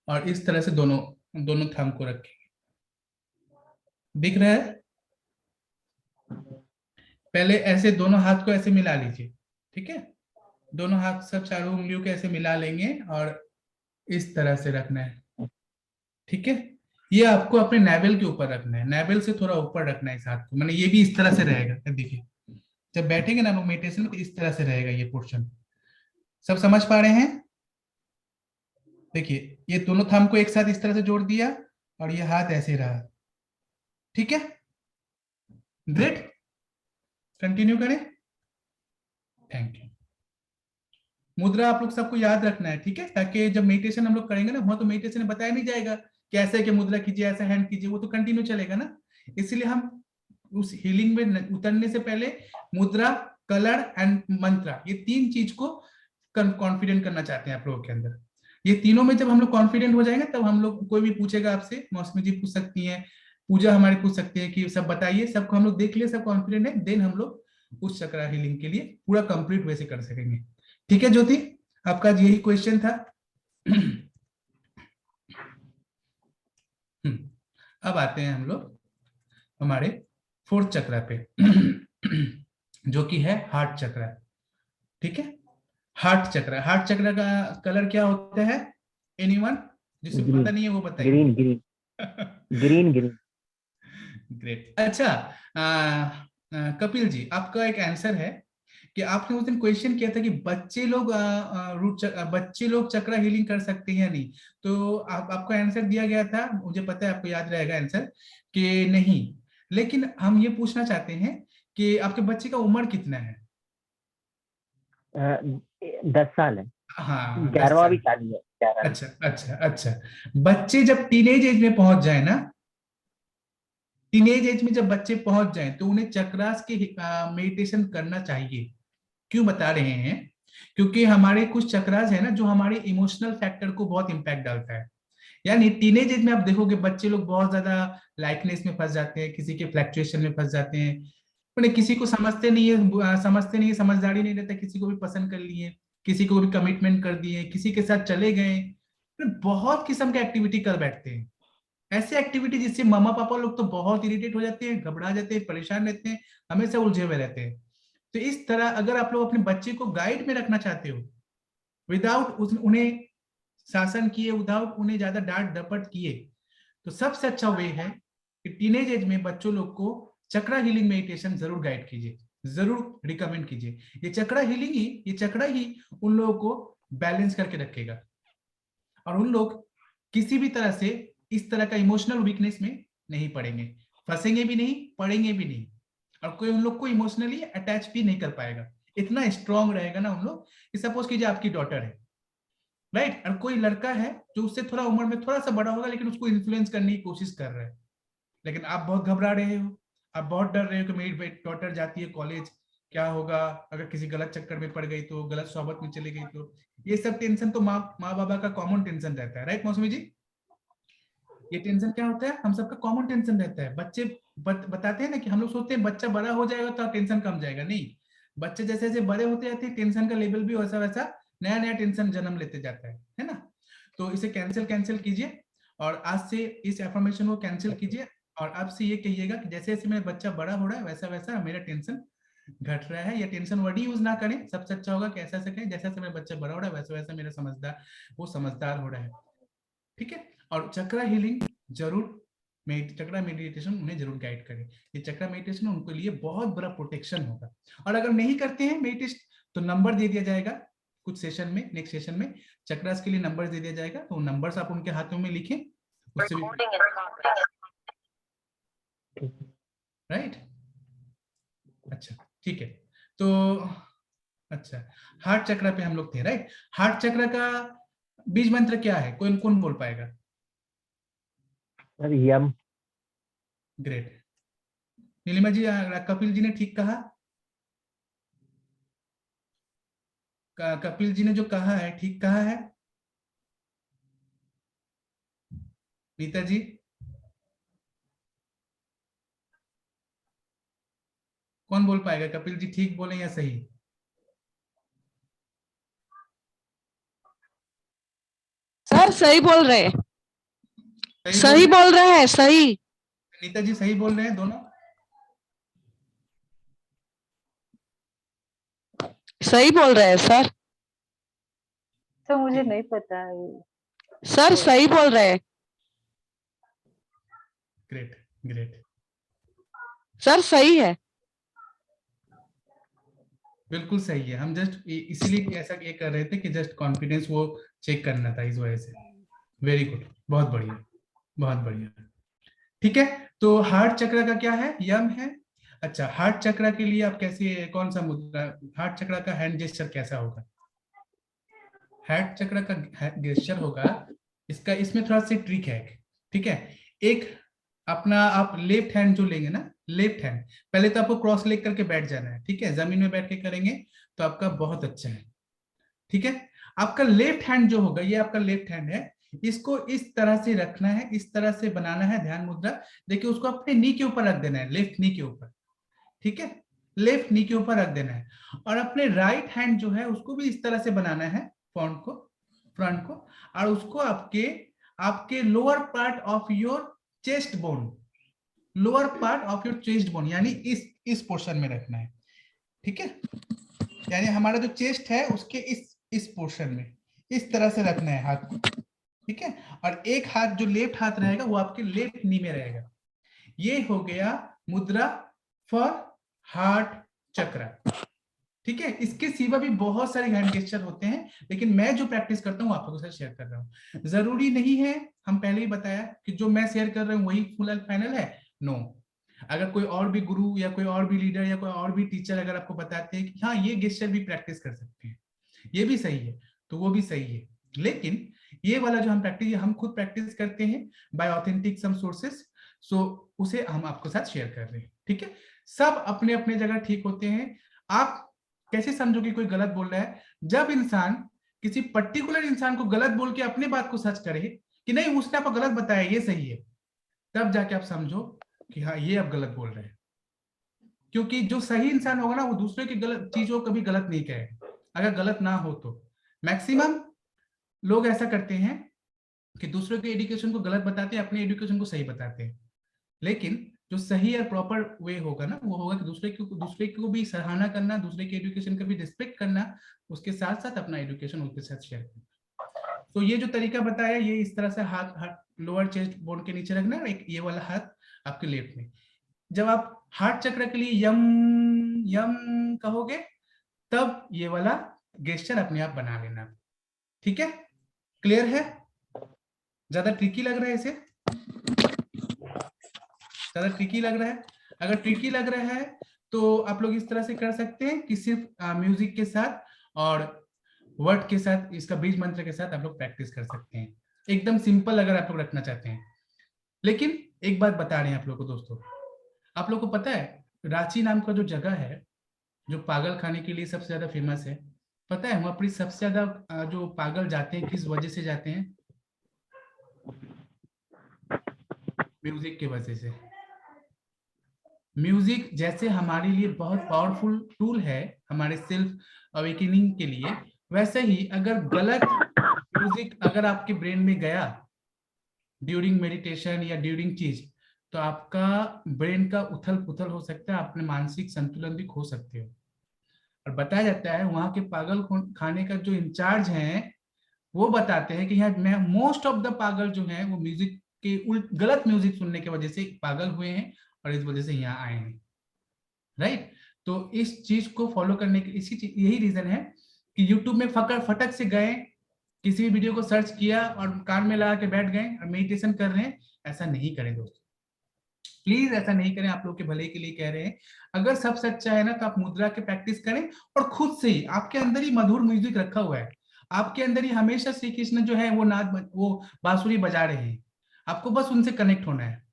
और इस तरह से दोनों थंब को रखेंगे, दिख रहा है। पहले ऐसे दोनों हाथ को ऐसे मिला लीजिए, ठीक है। दोनों हाथ सब चारों उंगलियों के ऐसे मिला लेंगे और इस तरह से रखना है, ठीक है। ये आपको अपने नेवल के ऊपर रखना है, नेवल से थोड़ा ऊपर रखना है इस हाथ को, मैंने ये भी इस तरह से रहेगा, देखिए जब बैठेंगे ना लोग मेडिटेशन में तो इस तरह से रहेगा ये पोर्शन। सब समझ पा रहे हैं? देखिए ये दोनों थंब को एक साथ इस तरह से जोड़ दिया और ये हाथ ऐसे रहा, ठीक है। ग्रेट, कंटिन्यू करें, थैंक यू। मुद्रा आप लोग सबको याद रखना है, ठीक है, ताकि जब मेडिटेशन हम लोग करेंगे ना, वहां तो मेडिटेशन में बताया नहीं जाएगा कैसे कि मुद्रा कीजिए, ऐसा हैंड कीजिए, वो तो कंटिन्यू चलेगा ना। इसलिए हम उस हीलिंग में उतरने से पहले मुद्रा, कलर एंड मंत्रा, ये 3 चीज को कॉन्फिडेंट करना चाहते हैं आप लोगों के अंदर। ये तीनों में जब हम लोग कॉन्फिडेंट हो जाएंगे तब हम लोग, कोई भी पूछेगा आपसे, मौसमी जी पूछ सकती हैं, पूजा हमारी पूछ सकती है कि सब बताइए, सबको हम लोग देख लिए, सब कॉन्फिडेंट है, देन हम लोग उस चक्रा हीलिंग के लिए पूरा कंप्लीट वैसे कर सकेंगे, ठीक है। ज्योति आपका यही क्वेश्चन था। अब आते हैं हम लोग हमारे फोर्थ चक्र पे जो कि है हार्ट चक्र। ठीक है, हार्ट चक्र का कलर क्या होता है? एनीवन जिसे पता नहीं है वो बताइए। Green green green green. Great. अच्छा, कपिल जी, आपका एक आंसर है कि आपने उस दिन क्वेश्चन किया था कि बच्चे लोग चक्र हीलिंग कर सकते हैं या नहीं, तो आपको आंसर दिया गया था, मुझे पता है आपको याद रहेगा आंसर, कि नहीं। लेकिन हम ये पूछना चाहते हैं कि आपके बच्चे का उम्र कितना है? 10 साल है। हाँ, 11वां भी चालू है। 11। अच्छा। बच्चे जब टीनेज एज में पहुंच जाए ना, टीनेज एज में जब बच्चे पहुंच जाएं तो उन्हें चक्रास के मेडिटेशन करना चाहिए। क्यों बता रहे हैं? क्योंकि हमारे कुछ चक्रास है ना जो हमारे इमोशनल फैक्टर को बहुत इंपैक्ट डालता है। यानी टीनेज एज में आप देखोगे बच्चे लोग बहुत ज्यादा लाइकनेस में फंस जाते हैं, किसी के फ्लक्चुएशन में फंस जाते हैं, उन्हें किसी को समझते नहीं है, समझदारी नहीं रहता, किसी को भी पसंद कर लिए, किसी को भी कमिटमेंट कर दिए, किसी के साथ चले गए, बहुत किस्म के एक्टिविटी कर बैठते हैं। ऐसे एक्टिविटी जिससे मम्मा पापा लोग तो बहुत इरिटेट हो जाते हैं, घबरा जाते हैं, परेशान रहते हैं, हमेशा उलझे हुए रहते हैं। तो इस तरह अगर आप लोग अपने बच्चे को गाइड में रखना चाहते हो, विदाउट उन्हें शासन किए, विदाउट उन्हें ज्यादा डांट डपट किए, तो सबसे अच्छा वे है कि टीनेज एज में बच्चों लोग को चक्रा हीलिंग मेडिटेशन जरूर गाइड कीजिए, जरूर रिकमेंड कीजिए। ये चक्रा ही उन लोगों को बैलेंस करके रखेगा और उन लोग किसी भी तरह से इस तरह का इमोशनल वीकनेस में नहीं पड़ेंगे, फंसेंगे भी नहीं, पड़ेंगे भी नहीं, और कोई उन लोग को इमोशनली अटैच भी नहीं कर पाएगा। इतना स्ट्रांग रहेगा ना उन लोग कि सपोज कीजिए आपकी डॉटर है, राइट, और कोई लड़का है जो उससे थोड़ा उम्र में थोड़ा सा बड़ा होगा लेकिन उसको इन्फ्लुएंस करने की कोशिश कर रहा है, लेकिन आप बहुत घबरा रहे हो, आप बहुत डर रहे हो कि मेरी डॉटर जाती है कॉलेज, क्या होगा अगर किसी गलत चक्कर में पड़ गई तो, गलत सोहबत में चली गई तो। ये सब टेंशन तो माँ बाबा का कॉमन टेंशन रहता है, राइट मौसमी जी? ये टेंशन क्या होता है? हम सबका कॉमन टेंशन रहता है। बच्चे बताते हैं ना कि हम लोग सोचते हैं बच्चा बड़ा हो जाएगा तो टेंशन कम जाएगा, नहीं, बच्चे जैसे जैसे बड़े होते जाते हैं टेंशन का लेवल भी वैसा वैसा नया नया टेंशन जन्म लेते जाता है ना? तो इसे कैंसिल कीजिए और आज से इस एफर्मेशन को कैंसिल कीजिए और आपसे ये कहिएगा कि जैसे जैसे मेरा बच्चा बड़ा हो रहा है वैसा वैसा मेरा टेंशन घट रहा है। या टेंशन वर्ड यूज ना करें, सबसे अच्छा होगा कि ऐसा कहें जैसे जैसे मेरा बच्चा बड़ा हो रहा है वैसा वैसा मेरा समझदार हो रहा है। ठीक है, और चक्रा हीलिंग जरूर, चक्रा मेडिटेशन उन्हें जरूर गाइड करें। ये चक्रा मेडिटेशन उनके लिए बहुत बड़ा प्रोटेक्शन होगा। और अगर नहीं करते हैं मेडिटेशन तो नंबर दे दिया जाएगा कुछ सेशन में, नेक्स्ट सेशन में चक्रास के लिए नंबर दे दिया जाएगा, तो नंबर्स आप उनके हाथों में लिखें, उससे भी राइट। अच्छा ठीक है, तो अच्छा हार्ट चक्र पे हम लोग थे, राइट। हार्ट चक्र का बीज मंत्र क्या है? कौन बोल पाएगा? यम। ग्रेट, नीलिमा जी, कपिल जी ने ठीक कहा, कपिल जी ने जो कहा है ठीक कहा है। नीता जी, कौन बोल पाएगा कपिल जी ठीक बोले या सही? सर सही बोल रहे हैं, सही बोल रहे हैं, सही। नीता जी सही बोल रहे हैं दोनों? सही बोल रहे हैं सर। तो मुझे नहीं पता है सर, सही बोल रहे हैं। ग्रेट सर सही है, बिल्कुल सही है। हम जस्ट इसीलिए ऐसा ये कर रहे थे कि जस्ट कॉन्फिडेंस वो चेक करना था, इस वजह से। वेरी गुड, बहुत बढ़िया। ठीक है, तो हार्ट चक्र का क्या है? यम है। अच्छा, हार्ट चक्र के लिए आप कैसे, कौन सा मुद्रा, हार्ट चक्र का हैंड जेस्चर कैसा होगा? हार्ट चक्र का जेस्चर होगा इसका, इसमें थोड़ा सा ट्रिक है। ठीक है, एक अपना आप लेफ्ट हैंड जो लेंगे ना, लेफ्ट हैंड पहले तो आपको क्रॉस लेग करके बैठ जाना है। ठीक है, जमीन में बैठ के करेंगे तो आपका बहुत अच्छा है। ठीक है, आपका लेफ्ट हैंड जो होगा, ये आपका लेफ्ट हैंड है, इसको इस तरह से रखना है, इस तरह से बनाना है ध्यान मुद्रा। देखिए उसको अपने नी के ऊपर रख देना है, लेफ्ट नी के ऊपर। ठीक है, लेफ्ट नी के ऊपर रख देना है और अपने राइट हैंड जो है उसको भी इस तरह से बनाना है, फ्रंट को, और उसको आपके lower part of your chest bone, lower part of your chest bone, यानी इस पोर्शन में रखना है, ठीक है। यानी हमारा जो चेस्ट है उसके इस पोर्शन में इस तरह से रखना है हाथ को, ठीक है। और एक हाथ जो लेफ्ट हाथ रहेगा वो आपके लेफ्ट नी में रहेगा। ये हो गया मुद्रा फॉर हार्ट चक्र, ठीक है। इसके सिवा भी बहुत सारे हैंड गेस्चर होते हैं, लेकिन मैं जो प्रैक्टिस करता हूँ आप लोगों के साथ शेयर कर रहा हूँ। जरूरी नहीं है, हम पहले ही बताया कि जो मैं शेयर कर रहा हूँ वही फुल एंड फाइनल है, नो। अगर कोई और भी गुरु या कोई और भी लीडर या कोई और भी टीचर अगर आपको बताते हैं कि हाँ ये गेस्चर भी प्रैक्टिस कर सकते हैं, ये भी सही है, तो वो भी सही है। लेकिन ये वाला जो हम खुद प्रैक्टिस करते हैं बाय ऑथेंटिक सम सोर्सेस, सो उसे हम आपके साथ शेयर कर रहे हैं, ठीक है। सब अपने अपने जगह ठीक होते हैं। आप कैसे समझो कि कोई गलत बोल रहा है? जब इंसान किसी पर्टिकुलर इंसान को गलत बोल के अपने बात को सच करे कि नहीं उसने आपको गलत बताया ये सही है, तब जाके आप समझो कि हाँ ये आप गलत बोल रहे हैं। क्योंकि जो सही इंसान होगा ना वो दूसरे की गलत चीजों को कभी गलत नहीं कहेगा, अगर गलत ना हो तो। मैक्सिमम लोग ऐसा करते हैं कि दूसरों के एजुकेशन को गलत बताते हैं, अपने एजुकेशन को सही बताते हैं। लेकिन जो सही और प्रॉपर वे होगा ना वो होगा कि दूसरे को भी सराहना करना, दूसरे के एजुकेशन का भी रिस्पेक्ट करना, उसके साथ साथ अपना एजुकेशन उनके साथ शेयर करना। तो ये जो तरीका बताया ये इस तरह से हाथ लोअर चेस्ट बोन के नीचे रखना, एक ये वाला हाथ आपके लेफ्ट में। जब आप हार्ट चक्र के लिए यम यम कहोगे तब ये वाला गेस्चर अपने आप बना लेना, ठीक है। क्लियर है? ज्यादा ट्रिकी लग रहा है इसे? ज्यादा ट्रिकी लग रहा है? अगर ट्रिकी लग रहा है तो आप लोग इस तरह से कर सकते हैं कि सिर्फ म्यूजिक के साथ और वर्ड के साथ, इसका बीज मंत्र के साथ आप लोग प्रैक्टिस कर सकते हैं, एकदम सिंपल अगर आप लोग रखना चाहते हैं। लेकिन एक बात बता रहे हैं आप लोग को दोस्तों, आप लोग को पता है रांची नाम का जो जगह है जो पागल खाने के लिए सबसे ज्यादा फेमस है, पता है वहां पर सबसे ज्यादा जो पागल जाते हैं किस वजह से जाते हैं? म्यूजिक की वजह से। म्यूजिक जैसे हमारे लिए बहुत पावरफुल टूल है हमारे सेल्फ अवेकनिंग के लिए, वैसे ही अगर गलत म्यूजिक अगर आपके ब्रेन में गया ड्यूरिंग मेडिटेशन या ड्यूरिंग चीज, तो आपका ब्रेन का उथल पुथल हो सकता है, अपने मानसिक संतुलन भी खो सकते हो। और बताया जाता है वहां के पागल खाने का जो इंचार्ज हैं वो बताते हैं कि यहाँ मोस्ट ऑफ द पागल जो हैं वो म्यूजिक के गलत म्यूजिक सुनने की वजह से पागल हुए हैं और इस वजह से यहाँ आए हैं, राइट। तो इस चीज को फॉलो करने के यही रीजन है कि यूट्यूब में फटक से गए, किसी भी वीडियो को सर्च किया और कान में लगा के बैठ गए और मेडिटेशन कर रहे हैं। ऐसा नहीं करें दोस्तों, प्लीज ऐसा नहीं करें, आप लोग के भले के लिए कह रहे हैं। अगर सब सच्चा है ना तो आप मुद्रा के प्रैक्टिस करें और खुद से ही आपके अंदर ही मधुर म्यूजिक रखा हुआ है, आपके अंदर ही हमेशा श्री कृष्ण जो है वो बांसुरी बजा रहे हैं, आपको बस उनसे कनेक्ट होना है।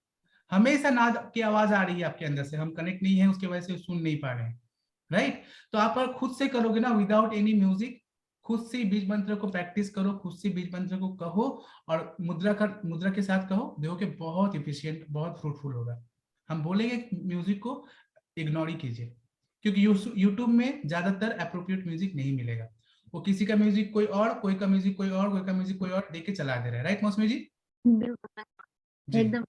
हमेशा नाद की आवाज आ रही है आपके अंदर से, हम कनेक्ट नहीं है उसकी वजह से सुन नहीं पा रहे हैं, राइट। तो आप अगर खुद से करोगे ना विदाउट एनी म्यूजिक, खुद से बीज मंत्र को प्रैक्टिस करो, खुद से बीज मंत्र को कहो और मुद्रा के साथ कहो, देखोगे बहुत इफिशियंट, बहुत फ्रूटफुल होगा। हम बोलेंगे म्यूजिक को इग्नोर ही कीजिए, क्योंकि यूट्यूब में ज्यादातर अप्रोप्रिएट म्यूजिक नहीं मिलेगा, वो किसी का म्यूजिक कोई और, कोई का म्यूजिक कोई और, कोई का म्यूजिक कोई और देके चला दे रहा है, राइट मौसमी जी? एकदम।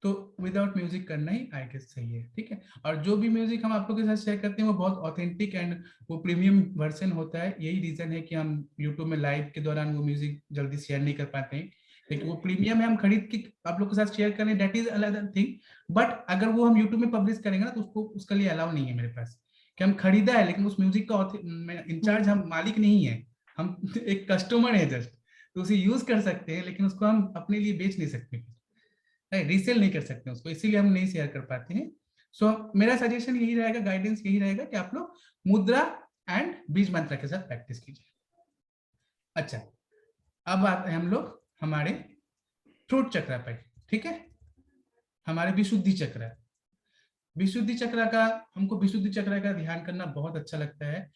तो विदाउट म्यूजिक करना ही आई गेस सही है, ठीक है। और जो भी म्यूजिक हम आप लोगों के साथ शेयर करते हैं वो बहुत ऑथेंटिक एंड वो प्रीमियम वर्जन होता है। यही रीजन है कि हम यूट्यूब में लाइव के दौरान वो म्यूजिक जल्दी शेयर नहीं कर पाते हैं, लेकिन वो प्रीमियम है, हम खरीद के आप लोग के साथ शेयर करें, that is another thing. But अगर वो हम यूट्यूब में पब्लिश करेंगे ना तो उसको उसके लिए अलाउ नहीं है मेरे पास कि हम खरीदा है, लेकिन उस म्यूजिक का इंचार्ज हम मालिक नहीं है, हम एक कस्टमर है जस्ट, तो उसे यूज कर सकते हैं लेकिन उसको हम अपने लिए बेच नहीं सकते, रीसेल नहीं कर सकते उसको, इसीलिए हम नहीं शेयर कर पाते हैं। सो मेरा सजेशन यही रहेगा, गाइडेंस यही रहेगा कि आप लोग मुद्रा एंड बीज मंत्र के साथ प्रैक्टिस कीजिए। अच्छा, अब आते हैं हम लोग हमारे थ्रोट चक्र पर, ठीक है, हमारे विशुद्धि चक्र। विशुद्धि चक्र का हमको विशुद्धि चक्र का ध्यान करना बहुत अच्छा लगता है।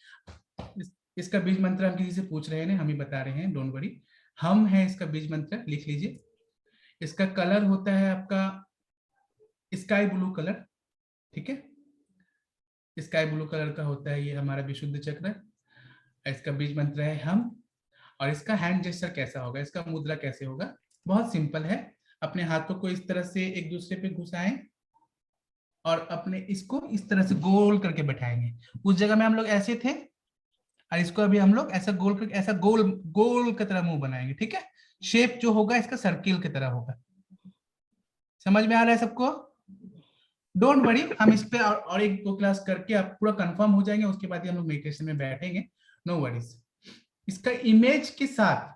इसका बीज मंत्र हम किसी से पूछ रहे हैं, हम ही बता रहे हैं, डोंट वरी। हम है इसका बीज मंत्र, लिख लीजिए। इसका कलर होता है आपका स्काई ब्लू कलर, ठीक है, स्काई ब्लू कलर का होता है ये हमारा विशुद्ध चक्र। इसका बीज मंत्र है हम। और इसका हैंड जेस्चर कैसा होगा, इसका मुद्रा कैसे होगा, बहुत सिंपल है। अपने हाथों को इस तरह से एक दूसरे पे घुसाएं और अपने इसको इस तरह से गोल करके बैठाएंगे। उस जगह में हम लोग ऐसे थे और इसको अभी हम लोग ऐसा गोल करके, ऐसा गोल गोल की तरह मुंह बनाएंगे, ठीक है। शेप जो होगा इसका सर्किल की तरह होगा। समझ में आ रहा है सबको? डोंट वरी, हम इस पे और एक दो क्लास करके आप पूरा कंफर्म हो जाएंगे, उसके बाद ही हम लोग मेडिटेशन में बैठेंगे। No worries. इसका इमेज के साथ,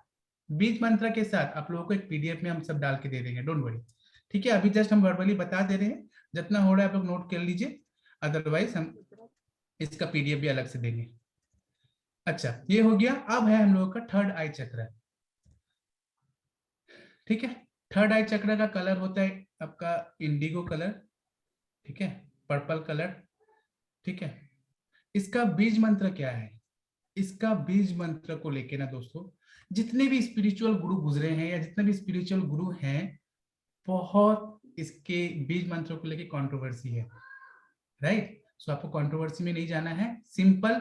बीज मंत्र के साथ आप लोगों को एक पीडीएफ में हम सब डाल के दे देंगे, डोंट वरी, ठीक है। अभी जस्ट हम वर्बली बता दे रहे हैं, जितना हो रहा है आप लोग नोट कर लीजिए, अदरवाइज हम इसका पीडीएफ भी अलग से देंगे। अच्छा, ये हो गया। अब है हम लोगों का थर्ड आई चक्र, ठीक है। थर्ड आई चक्र का कलर होता है आपका इंडिगो कलर, ठीक है, पर्पल कलर, ठीक है। इसका बीज मंत्र क्या है? इसका बीज मंत्र को लेके ना दोस्तों, जितने भी स्पिरिचुअल गुरु गुजरे हैं या जितने भी स्पिरिचुअल गुरु हैं, बहुत इसके बीज मंत्र को लेके कंट्रोवर्सी है, राइट। सो आपको कंट्रोवर्सी में नहीं जाना है, सिंपल।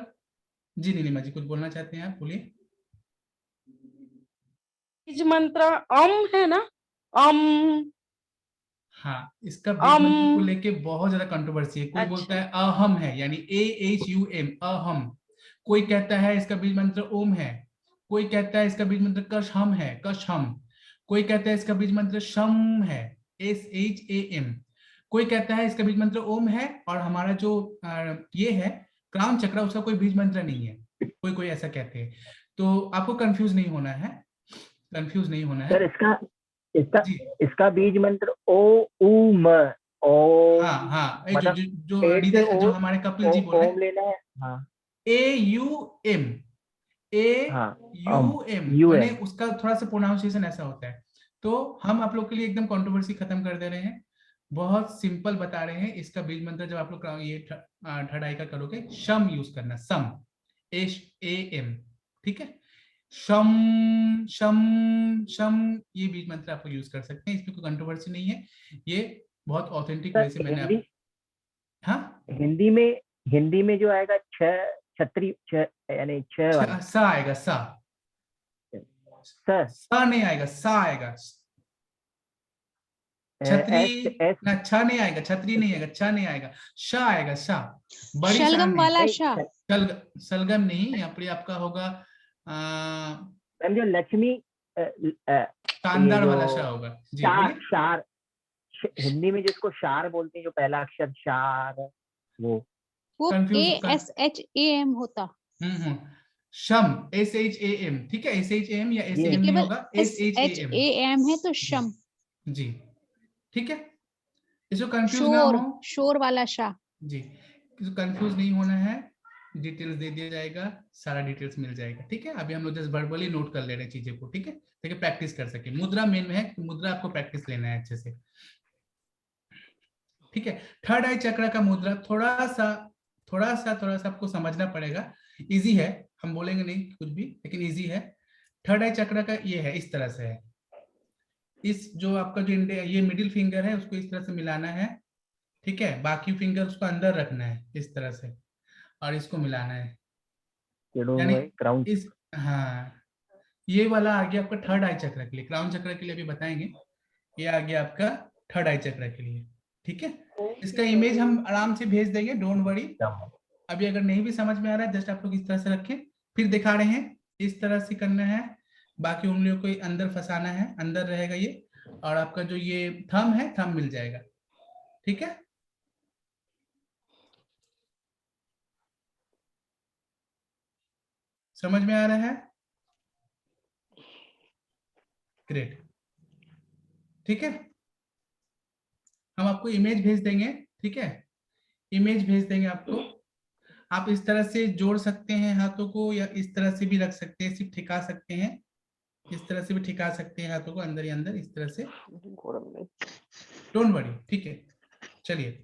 जी नीलिमा जी कुछ बोलना चाहते हैं आप, बोलिए। बीज मंत्र है ना? हाँ, इसका बीज मंत्र को लेके बहुत ज्यादा कंट्रोवर्सी है। कोई बोलता है अहम है, यानी AHUM, अहम। कोई कहता है इसका बीज मंत्र ओम है, कोई कहता है इसका बीज मंत्र कशहम है, कशहम। कोई कहता है इसका बीज मंत्र शम है, SHAM। कोई कहता है इसका बीज मंत्र ओम है, और हमारा जो ये है क्राउन चक्र, उसका कोई बीज मंत्र नहीं है, कोई ऐसा कहते हैं। तो आपको कंफ्यूज नहीं होना है, कंफ्यूज नहीं होना है सर। इसका बीज मंत्र ओम। हाँ, जो हमारे कपिल जी बोल रहे हैं, लेना है। हाँ, AUM, यानी उसका थोड़ा सा प्रोनाउंसिएशन ऐसा होता है। तो हम आप लोग के लिए एकदम कंट्रोवर्सी खत्म कर दे रहे हैं, बहुत सिंपल बता रहे हैं। इसका बीज मंत्र जब आप लोग ये थर्ड आई का करोगे, शम यूज करना, सम, SAM, ठीक है। शम शम शम, ये बीज मंत्र आप लोग यूज कर सकते हैं, इसमें कोई कंट्रोवर्सी नहीं है। ये बहुत ऑथेंटिक वे से मैंने हाँ, हिंदी में जो आएगा छत्री, यानी सा आएगा, सा नहीं आएगा, सा आएगा। छतरी ना, छा नहीं आएगा, छतरी नहीं आएगा, छा नहीं आएगा, शा आएगा, शा। बड़ी शलगम वाला शा, सलगम नहीं, यहाँ पर आपका होगा जो लक्ष्मी शानदार वाला शा होगा जी। शार, हिंदी में जिसको शार बोलते हैं, जो पहला अक्षर शार, वो ASHAM होता। शम, SHAM, ठीक है। SHAM या SAM नहीं होगा, SHAM है तो शम जी, ठीक है। इसको कंफ्यूज ना हो, शोर वाला शा जी, कंफ्यूज नहीं होना है। डिटेल्स दे दिया जाएगा, सारा डिटेल्स मिल जाएगा, ठीक है। अभी हम लोग जस्ट वर्बली नोट कर ले रहे हैं चीजें को, ठीक है, ताकि प्रैक्टिस कर सके। मुद्रा मेन में है, मुद्रा आपको प्रैक्टिस लेना है अच्छे से, ठीक है। थर्ड आई चक्र का मुद्रा थोड़ा सा आपको समझना पड़ेगा। इजी है, हम बोलेंगे नहीं कुछ भी, लेकिन इजी है। थर्ड आई चक्र का ये है, इस तरह से है। इस जो आपका जो ये मिडिल फिंगर है, उसको इस तरह से मिलाना है, ठीक है। बाकी फिंगर उसको अंदर रखना है इस तरह से, और इसको मिलाना है, यानी इस, हाँ, ये वाला आ गया आपका थर्ड आई चक्र के लिए। क्राउन चक्र के लिए अभी बताएंगे। ये आ गया आपका थर्ड आई चक्र के लिए, ठीक है। इसका इमेज हम आराम से भेज देंगे, डोंट वरी। अभी अगर नहीं भी समझ में आ रहा है, जस्ट आप लोग इस तरह से रखें, फिर दिखा रहे हैं, इस तरह से करना है। बाकी उंगलियों को अंदर फंसाना है, अंदर रहेगा ये, और आपका जो ये थंब है, थंब मिल जाएगा, ठीक है। समझ में आ रहा है? ग्रेट, ठीक है। हम आपको इमेज भेज देंगे, ठीक है, इमेज भेज देंगे आपको। आप इस तरह से जोड़ सकते हैं हाथों को, या इस तरह से भी रख सकते हैं, सिर्फ ठिका सकते हैं, इस तरह से भी ठिका सकते हैं हाथों को अंदर ही अंदर, इस तरह से, डोंट वरी, ठीक है। चलिए,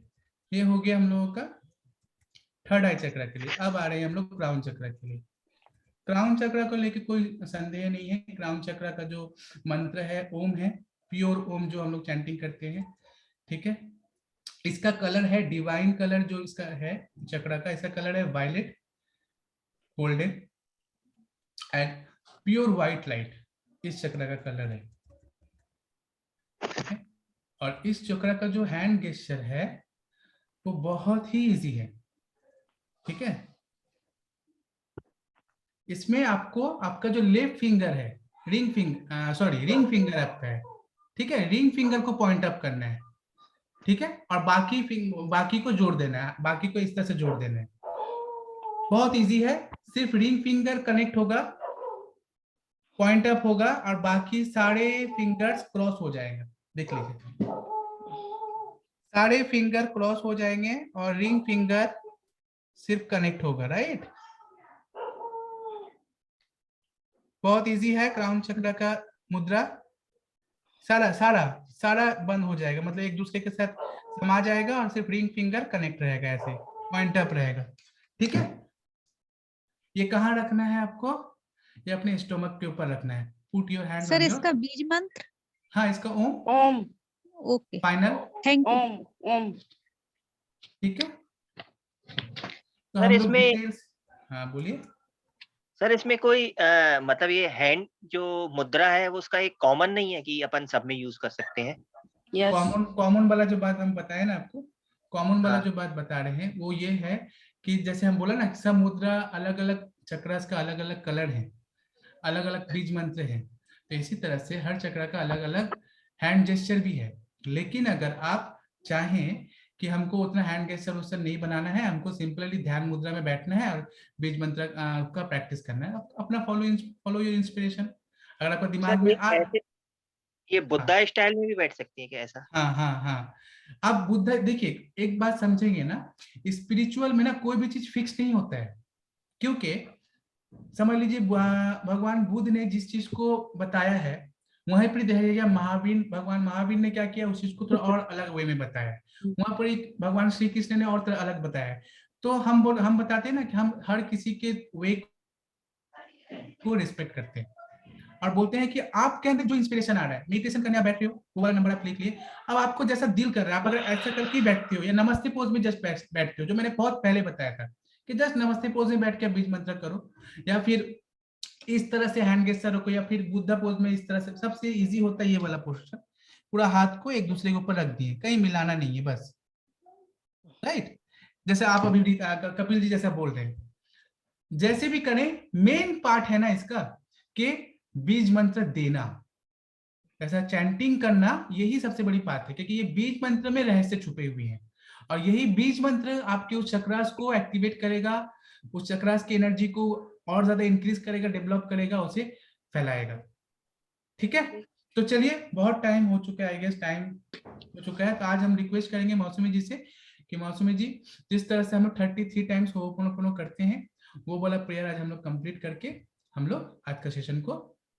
ये हो गया हम लोगों का थर्ड आई चक्र के लिए। अब आ रहे हैं हम लोग क्राउन चक्र के लिए। क्राउन चक्र को लेके कोई संदेह नहीं है। क्राउन चक्र का जो मंत्र है ओम है, प्योर ओम जो हम लोग चैंटिंग करते हैं, ठीक है। इसका कलर है डिवाइन कलर, जो इसका है चक्र का, इसका कलर है violet golden and pure white light, इस चक्र का कलर है, ठीक है। और इस चक्र का जो हैंड गेस्चर है वो बहुत ही इजी है, ठीक है। इसमें आपको आपका जो लेफ्ट फिंगर है, रिंग फिंगर आपका है, ठीक है, रिंग फिंगर को पॉइंट अप करना है, ठीक है, और बाकी को जोड़ देना है, बाकी को इस तरह से जोड़ देना है। बहुत इजी है, सिर्फ रिंग फिंगर कनेक्ट होगा, पॉइंट अप होगा और बाकी सारे फिंगर्स क्रॉस हो जाएंगे। देख लीजिए, सारे फिंगर क्रॉस हो जाएंगे और रिंग फिंगर सिर्फ कनेक्ट होगा, राइट। बहुत इजी है क्राउन चक्र का मुद्रा। सारा सारा सारा बंद हो जाएगा, मतलब एक दूसरे के साथ समा जाएगा और सिर्फ रिंग फिंगर कनेक्ट रहेगा, ऐसे पॉइंट अप रहेगा, ठीक है। ये कहाँ रखना है आपको? ये अपने स्टोमक के ऊपर रखना है। Put your hand sir on इसका बीज मंत्र? हाँ, इसका ओम। ओम। Okay, final thank you. ओम ओम। ठीक है, तो सर हम लोग इसमें डिटेल्स, हाँ बोलिए। सर इसमें कोई मतलब ये हैंड जो मुद्रा है वो उसका एक कॉमन नहीं है कि अपन सब में यूज कर सकते हैं? कॉमन वाला जो बात हम बताए ना आपको, कॉमन वाला हाँ। जो बात बता रहे हैं वो ये है कि जैसे हम बोला ना, सब मुद्रा अलग अलग चक्रास का अलग अलग कलर है, अलग अलग बीज मंत्र है, तो इसी तरह से हर चक्र का अलग अलग हैंड जेस्चर भी है। लेकिन अगर आप चाहें कि हमको उतना हैंड गेस्चर उससे नहीं बनाना है, हमको सिंपली ध्यान मुद्रा में बैठना है और बीज मंत्र का प्रैक्टिस करना है, अपना फॉलो योर इंस्पिरेशन। अगर आपका दिमाग में ये बुद्धा स्टाइल में भी बैठ सकती है क्या ऐसा? हाँ हाँ हाँ, आप बुद्धा, देखिए एक बात समझेंगे ना, स्पिरिचुअल में ना कोई भी चीज फिक्स नहीं होता है, क्योंकि समझ लीजिए भगवान बुद्ध ने जिस चीज को बताया है वहीं पर देखिएगा भगवान महावीर ने क्या किया, उस चीज को थोड़ा और अलग वे में बताया, वहां पर एक भगवान श्री कृष्ण ने और तरह अलग बताया। तो हम बताते हैं ना कि हम हर किसी के वे को रिस्पेक्ट करते हैं और बोलते हैं कि आपके अंदर जो इंस्पिरेशन आ रहा है, मेडिटेशन करने आप बैठ रहे हो, वो वाला नंबर आप लिख लिए, अब आपको जैसा दिल कर रहा है, आप अगर ऐसा करके बैठते हो या नमस्ते पोज में जस्ट बैठते हो, जो मैंने बहुत पहले बताया था कि जस्ट नमस्ते पोज में बैठ के बीज मंत्र करो, या फिर इस तरह से हैंड गेस्चर रखो, या फिर बुद्धा पोज में इस तरह से, सबसे इजी होता है ये वाला पोस्टर, पूरा हाथ को एक दूसरे के ऊपर रख दिए, कहीं मिलाना नहीं है बस, राइट। जैसे आप अभी कपिल जी जैसा बोल रहे हैं, जैसे भी करें, मेन पार्ट है ना इसका कि बीज मंत्र देना, ऐसा चैंटिंग करना, यही सबसे बड़ी बात है, क्योंकि ये बीज मंत्र में रहस्य छुपे हुए हैं और यही बीज मंत्र आपके उस चक्रास को एक्टिवेट करेगा, उस चक्रास की एनर्जी को और ज्यादा इंक्रीज करेगा, डेवलप करेगा, उसे फैलाएगा, ठीक है। तो चलिए, बहुत टाइम हो चुका है, आई गेस टाइम हो चुका है, तो आज हम रिक्वेस्ट करेंगे मौसमी जी से कि मौसमी जी, जिस तरह से हम लोग 33 टाइम्स होपोनोपोनो करते हैं, वो वाला प्रेयर आज हम लोग कंप्लीट करके हम लोग आज का सेशन को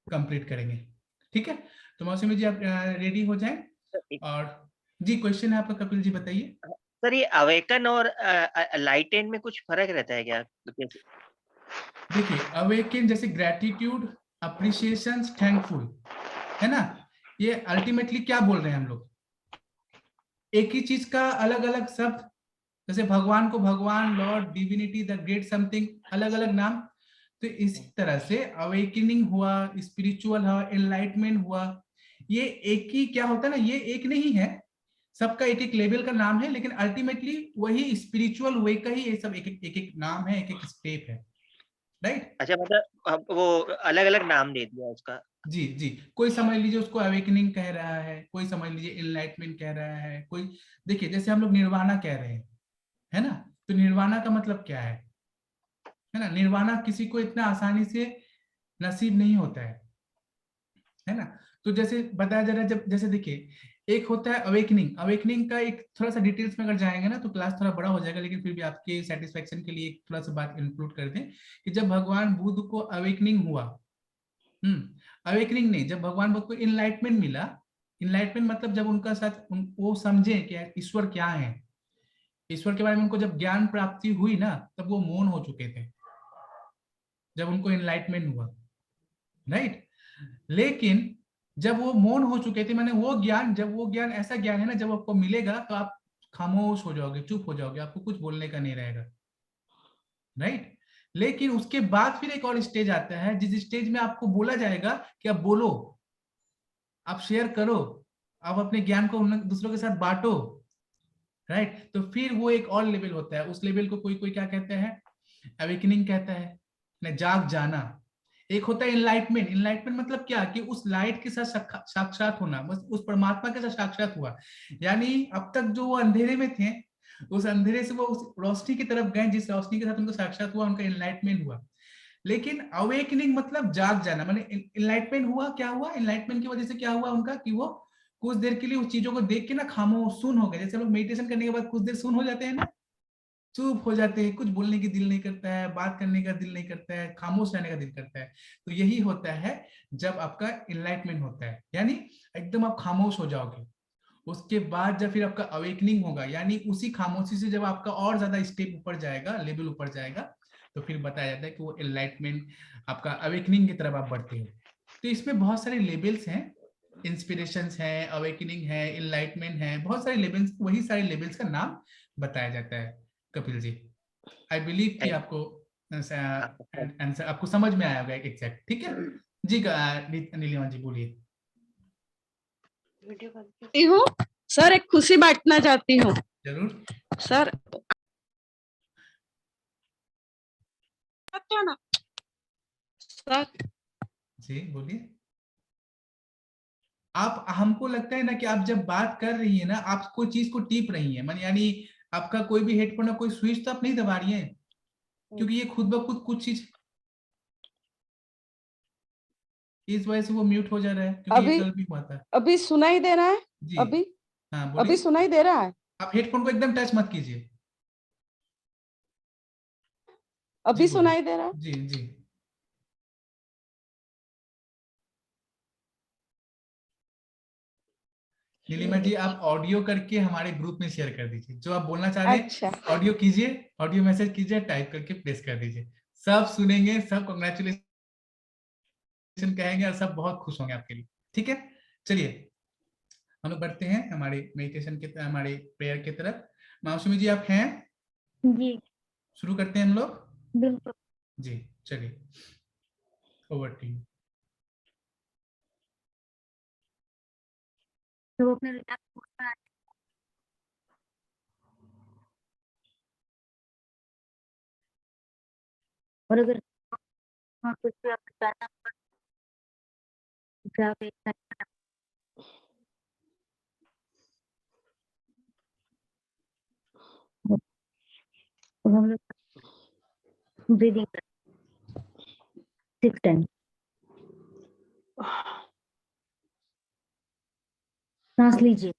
कंप्लीट करेंगे, ठीक है। तो मौसमी जी आप रेडी हो जाएं। और जी क्वेश्चन है आपका, कपिल जी बताइए। सर ये अवेकन और लाइटेन में कुछ फर्क रहता है क्या? देखिए, अवेकन जैसे ग्रेटिट्यूड, अप्रिशिएशन, थैंकफुल, है ना, ये अल्टीमेटली क्या बोल रहे हैं हम लोग, एक ही चीज का अलग अलग शब्द, जैसे भगवान को भगवान, Lord, divinity, the great something, अलग अलग नाम, तो इस तरह से अवेकनिंग हुआ, स्पिरिचुअल हुआ, एनलाइटमेंट हुआ, ये एक ही क्या होता है ना, ये एक नहीं है, सबका एक एक लेवल का नाम है, लेकिन अल्टीमेटली वही स्पिरिचुअल वे का ही ये सब एक एक नाम है, एक एक स्टेप है, राइट। अच्छा, मतलब वो अलग अलग नाम दे दिया उसका। जी जी, कोई समझ लीजिए उसको अवेकनिंग कह रहा है, कोई समझ लीजिए एनलाइटमेंट कह रहा है, कोई, देखिए जैसे हम लोग निर्वाणा कह रहे हैं, है ना, तो निर्वाणा का मतलब क्या है ना, निर्वाणा किसी को इतना आसानी से नसीब नहीं होता है ना। तो जैसे बताया जा रहा है, जब जैसे देखिए, एक होता है अवेकनिंग, अवेकनिंग का एक थोड़ा सा डिटेल्स में अगर जाएंगे ना तो क्लास थोड़ा बड़ा हो जाएगा, लेकिन फिर भी आपके सेटिस्फेक्शन के लिए थोड़ा सा बात इंक्लूड कर दें कि जब भगवान बुद्ध को अवेकनिंग हुआ, अवेकनिंग नहीं, जब भगवान बुद्ध को इनलाइटमेंट मिला, इनलाइटमेंट मतलब जब उनका साथ वो समझे कि ईश्वर क्या है, ईश्वर के बारे में उनको जब ज्ञान प्राप्ति हुई ना, तब वो मौन हो चुके थे जब उनको इनलाइटमेंट हुआ, राइट। लेकिन जब वो मौन हो चुके थे, मैंने वो ज्ञान, जब वो ज्ञान ऐसा ज्ञान है ना, जब आपको मिलेगा तो आप खामोश हो जाओगे, चुप हो जाओगे, आपको कुछ बोलने का नहीं रहेगा, राइट। लेकिन उसके बाद फिर एक और स्टेज आता है, जिस स्टेज में आपको बोला जाएगा कि आप बोलो, आप शेयर करो, आप अपने ज्ञान को दूसरों के साथ बांटो, राइट। तो फिर वो एक और लेवल होता है, उस लेवल को कोई कोई क्या कहते हैं, अवेकनिंग कहता है, जाग जाना। एक होता है इनलाइटमेंट। इनलाइटमेंट मतलब क्या, कि उस लाइट के साथ साक्षात होना, बस उस परमात्मा के साथ साक्षात हुआ। यानी अब तक जो वो अंधेरे में थे, उस अंधेरे से वो उस रोशनी की तरफ गए, जिस रोशनी के साथ उनको साक्षात हुआ, उनका इनलाइटमेंट हुआ। लेकिन अवेकनिंग मतलब जाग जाना, माने इनलाइटमेंट हुआ, क्या हुआ, इनलाइटमेंट की वजह से क्या हुआ उनका, कि वो कुछ देर के लिए उस चीजों को देख के ना खामोश सुन हो गए। जैसे लोग मेडिटेशन करने के बाद कुछ देर सुन हो जाते हैं ना, चुप हो जाते हैं, कुछ बोलने की दिल नहीं करता है, बात करने का दिल नहीं करता है, खामोश रहने का दिल करता है। तो यही होता है जब आपका इनलाइटमेंट होता है, यानी एकदम आप खामोश हो जाओगे। उसके बाद जब फिर आपका अवेकनिंग होगा, यानी उसी खामोशी से जब आपका और ज्यादा स्टेप ऊपर जाएगा, लेवल ऊपर जाएगा, तो फिर बताया जाता है कि वो एनलाइटमेंट, आपका अवेकनिंग की तरफ आप बढ़ते हो। तो इसमें बहुत सारे लेवल्स हैं, इंस्पिरेशंस है, अवेकनिंग है, एनलाइटमेंट है, बहुत सारे लेवल्स, वही सारे लेवल्स का नाम बताया जाता है कपिल जी। आई बिलीव कि आपको आंसर आपको समझ में आया होगा एग्जैक्ट, ठीक है जी। नीलिमा जी बोलिए। हूँ सर, एक खुशी बांटना चाहती हूँ जरूर सर। सर जी बोलिए। आप, हमको लगता है ना कि आप जब बात कर रही है ना, आप कोई चीज को टीप रही है, मान यानी आपका कोई भी हेडफोन ना, कोई स्विच तो आप नहीं दबा रही है, क्योंकि ये खुद ब खुद कुछ चीज, इस वजह से वो म्यूट हो जा रहा है, क्योंकि ये अभी कल भी हुआ था अभी सुनाई दे रहा है? जी। अभी हाँ अभी बोलिए। सुनाई दे रहा है? आप हेडफोन को एकदम टच मत कीजिए। जी अभी बोलिए। सुनाई दे रहा है? जी जी। नीलिमा जी, आप ऑडियो करके हमारे ग्रुप में शेयर कर दीजिए, जो आप बोलना चाह रहे हैं। अच्छा ऑडियो कीजिए, ऑडियो मैसेज कीजिए, टाइप करके प्लेस कर दीजिए, सब सुनेंगे, सब कांग्रेचुलेशन कहेंगे, और सब बहुत खुश होंगे आपके लिए, ठीक है। चलिए हम लोग बढ़ते हैं हमारे मेडिटेशन के, हमारे प्रेयर की तरफ। मासूमी जी आप हैं? जी शुरू करते हैं हम लोग। बिल्कुल। जी चलिए, ओवर टू यू। तो अपने रिलैक्स मोड में आ- और अगर हाँ, कुछ भी आप बताना क्या आप एक साथ अब हम लोग ब्रीदिंग 6 टाइम सांस लीजिए।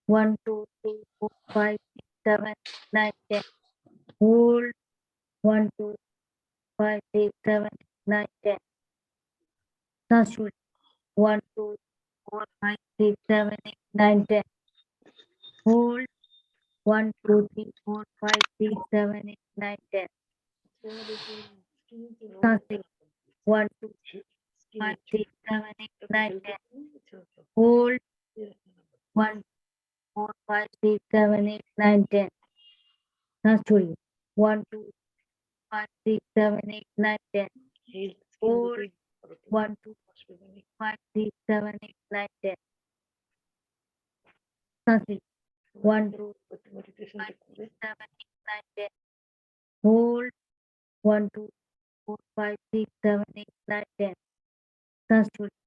1 2 3 4 5 6 7 9 10 होल्ड 1 2 5 6 7 9 10 सांस छोड़िए। 1 2 4 5 6 7 8 9 10 होल्ड 1 2 3 4 5 6 7 8 9 10 सांस लीजिए। 1 2 5 6 7 8 9 10 होल्ड 1 4 5 6 7 8 9 10 सांस छोड़िए। 1 2 5 6 7 8 9 10 होल्ड 1 2 5 6 7 8 9 10 सांस लीजिए। 1 2 5 6 7 8 9 10 होल्ड 1 2 4 5 6 7 8 9 10 सांस छोड़िए।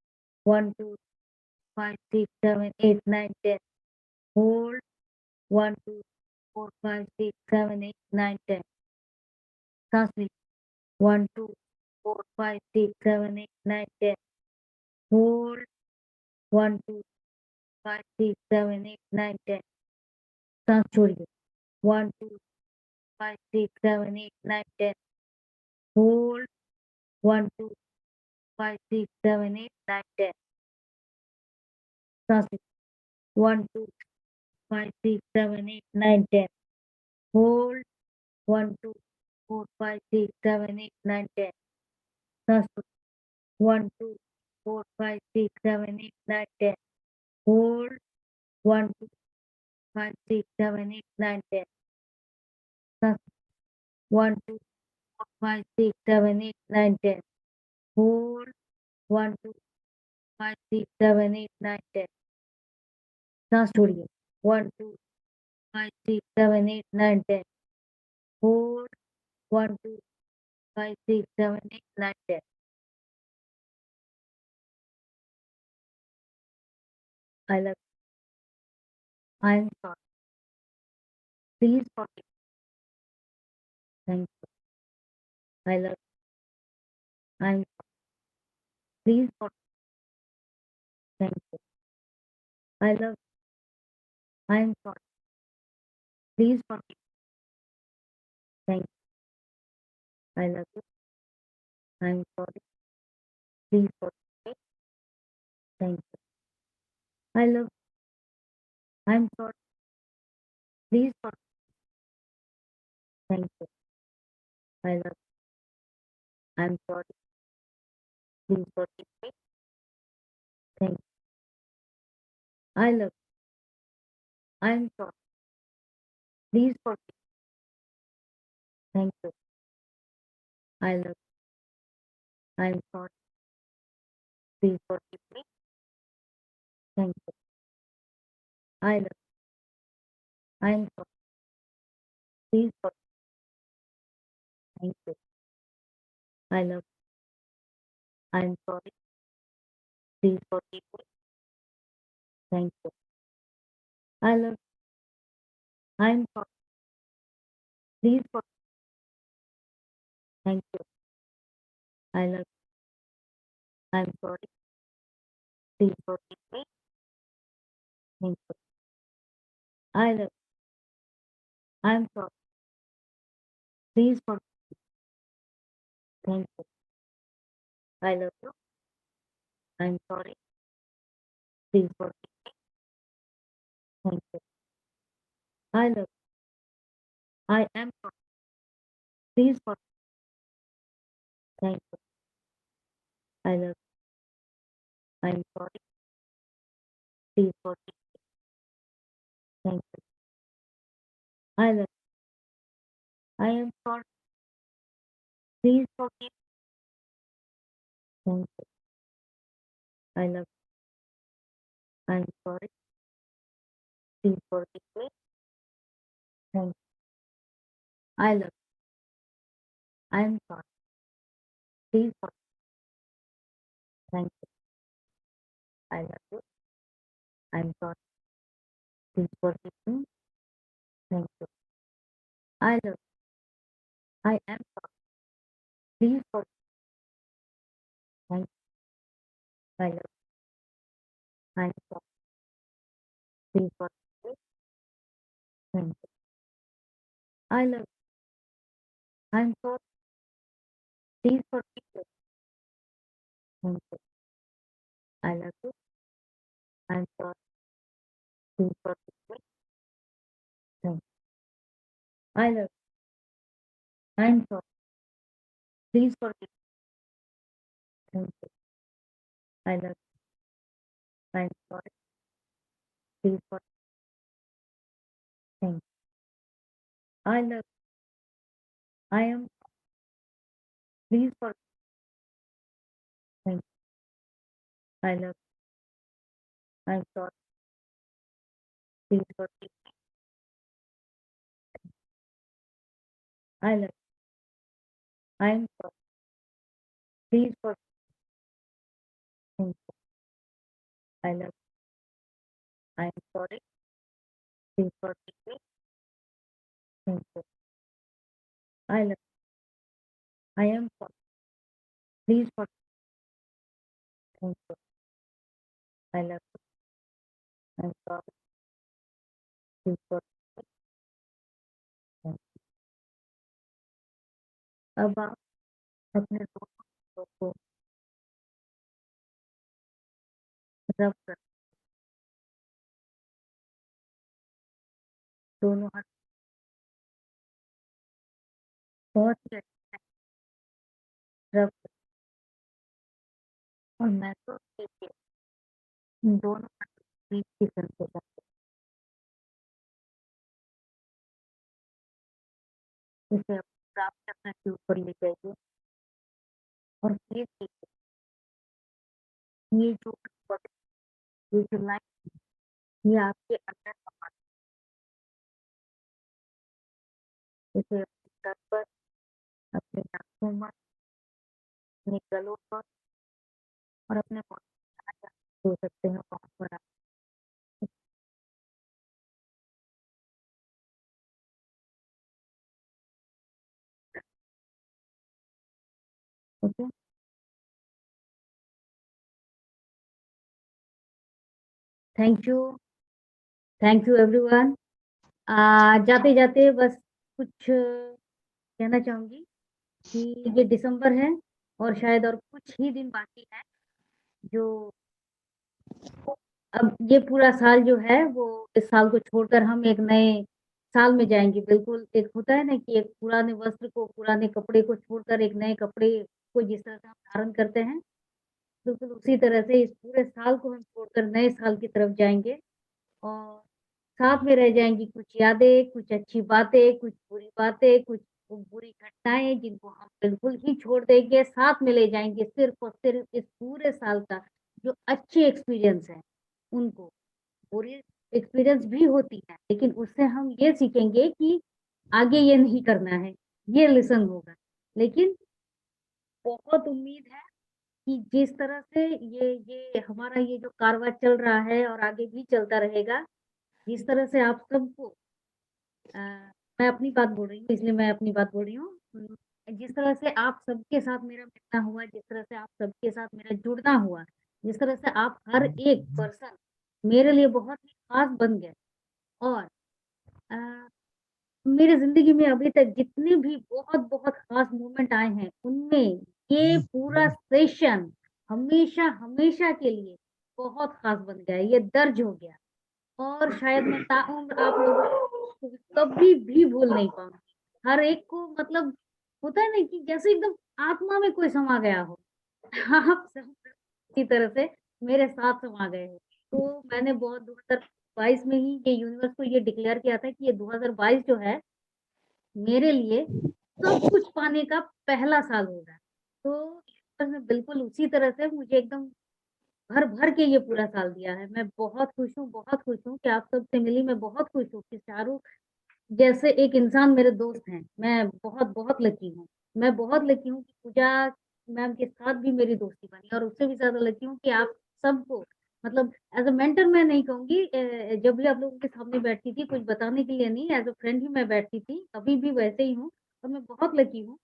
1 2 5 6 7 8 9 10 होल्ड 1 2 4 5 6 7 8 9 10 सांस लीजिए। 1 2 4 5 6 7 8 9 10 होल्ड 1 2 5 6 7 8 9 10 सांस छोड़िए। 1 2 5 6 7 8 9 10 होल्ड 1 2 5 6 7 8 9 10 सांस लीजिए। 1 2 5 6 7 8 9 10 होल्ड 1 2 4 5 6 7 8 9 10 सांस छोड़िए। 1 2 4 5 6 7 8 9 10 होल्ड 1 2 5 6 7 8 9 10 सांस 1 2 4 5 6 7 8 9 10 होल्ड 1 2 5 6 7 8 9 10 सांस छोड़िए 1 2 5 6 7 8 9 10 hold 1 2 5 6 7 8 9 10 I love I am sorry please forgive thank you I love I am sorry please forgive thank you I love I am sorry please forgive thank you I love you I am sorry please forgive thank you I love I am sorry please forgive thank you I love I am sorry please forgive me thank you I love I am sorry please forgive thank you I love I am sorry please forgive me thank you I love I am sorry please forgive thank you I love I am sorry please forgive me thank you I love I am sorry please forgive thank you I love I am sorry please forgive me thank you I love I am sorry please forgive thank you I love you I am sorry please forgive thank you I love I am sorry please forgive thank you I love I am sorry please forgive thank you I love I am sorry please forgive thank you I love I am sorry please forgive me thank you I love I am sorry please forgive thank you I love you I am sorry please forgive me thank you I love I am sorry please forgive thank you I love I am sorry please forgive me thank you I love I am sorry please forgive me thank you I love you I am sorry please forgive me thank you I love I am sorry please forgive thank you I love I am sorry please forgive thank you I love I am please forgive thank you I love I am sorry please forgive I love I am sorry please forgive thank you I love I am sorry please forgive me thank you I love I am sorry please forgive thank you I love I am sorry please forgive thank you अब आप अपने दोनों हाथों को रब कर दोनों हाथ बहुत ही अच्छे से रब कर और महसूस कीजिए इन दोनों हाथों के बीच की संतुलन को। इसे आप प्राप्त करने के ऊपर ले जाइए और ये देखिए ये जो ये जो लाइन ये आपके अंदर समा इसे अपने सर पर, अपने नाखून पर, अपने गलों पर और अपने हो सकते हैं वहां पर आप ओके। Thank you everyone. जाते जाते बस कुछ कहना चाहूंगी कि ये दिसंबर है और शायद और कुछ ही दिन बाकी है, जो अब ये पूरा साल जो है वो इस साल को छोड़कर हम एक नए साल में जाएंगे। बिल्कुल एक होता है ना कि एक पुराने वस्त्र को, पुराने कपड़े को छोड़कर एक नए कपड़े को जिस तरह से हम धारण करते हैं, बिल्कुल उसी तरह से इस पूरे साल को हम छोड़कर नए साल की तरफ जाएंगे और साथ में रह जाएंगी कुछ यादें, कुछ अच्छी बातें, कुछ बुरी बातें, कुछ बुरी घटनाएं जिनको हम बिल्कुल ही छोड़ देंगे। साथ में ले जाएंगे सिर्फ और सिर्फ इस पूरे साल का जो अच्छे एक्सपीरियंस है उनको। बुरी एक्सपीरियंस भी होती है लेकिन उससे हम ये सीखेंगे कि आगे ये नहीं करना है, ये लेसन होगा। लेकिन बहुत उम्मीद है कि जिस तरह से ये हमारा ये जो कारवां चल रहा है और आगे भी चलता रहेगा, जिस तरह से आप सबको मैं अपनी बात बोल रही हूँ, इसलिए मैं अपनी बात बोल रही हूँ। जिस तरह से आप सबके साथ मेरा मिलना हुआ, जिस तरह से आप सबके साथ मेरा जुड़ना हुआ, जिस तरह से आप हर एक पर्सन मेरे लिए बहुत ही खास बन गए और मेरे जिंदगी में अभी तक जितने भी बहुत बहुत खास मोमेंट आए हैं उनमें ये पूरा सेशन हमेशा हमेशा के लिए बहुत खास बन गया, ये दर्ज हो गया और शायद मैं ताउम्र आप लोगों को कभी भी भूल नहीं पाऊंगी। हर एक को मतलब होता है ना कि जैसे एकदम आत्मा में कोई समा गया हो। आप सब इसी तरह से मेरे साथ समा गए हो। तो मैंने बहुत 2022 में ही ये यूनिवर्स को ये डिक्लेयर किया था कि ये 2022 जो है मेरे लिए सब कुछ पाने का पहला साल होगा। तो यूनिवर्स ने बिल्कुल उसी तरह से मुझे एकदम भर के ये पूरा साल दिया है। मैं बहुत खुश हूँ, बहुत खुश हूँ कि आप सबसे मिली। मैं बहुत खुश हूँ कि शाहरुख जैसे एक इंसान मेरे दोस्त हैं। मैं बहुत बहुत लकी हूँ। मैं बहुत लकी हूँ कि पूजा मैम के साथ भी मेरी दोस्ती बनी और उससे भी ज़्यादा लकी हूँ कि आप सबको मतलब एज़ अ मेंटर मैं नहीं कहूँगी, जब भी आप लोगों के सामने बैठती थी कुछ बताने के लिए नहीं, एज़ अ फ्रेंड ही मैं बैठती थी, अभी भी वैसे ही हूँ और मैं बहुत लकी हूँ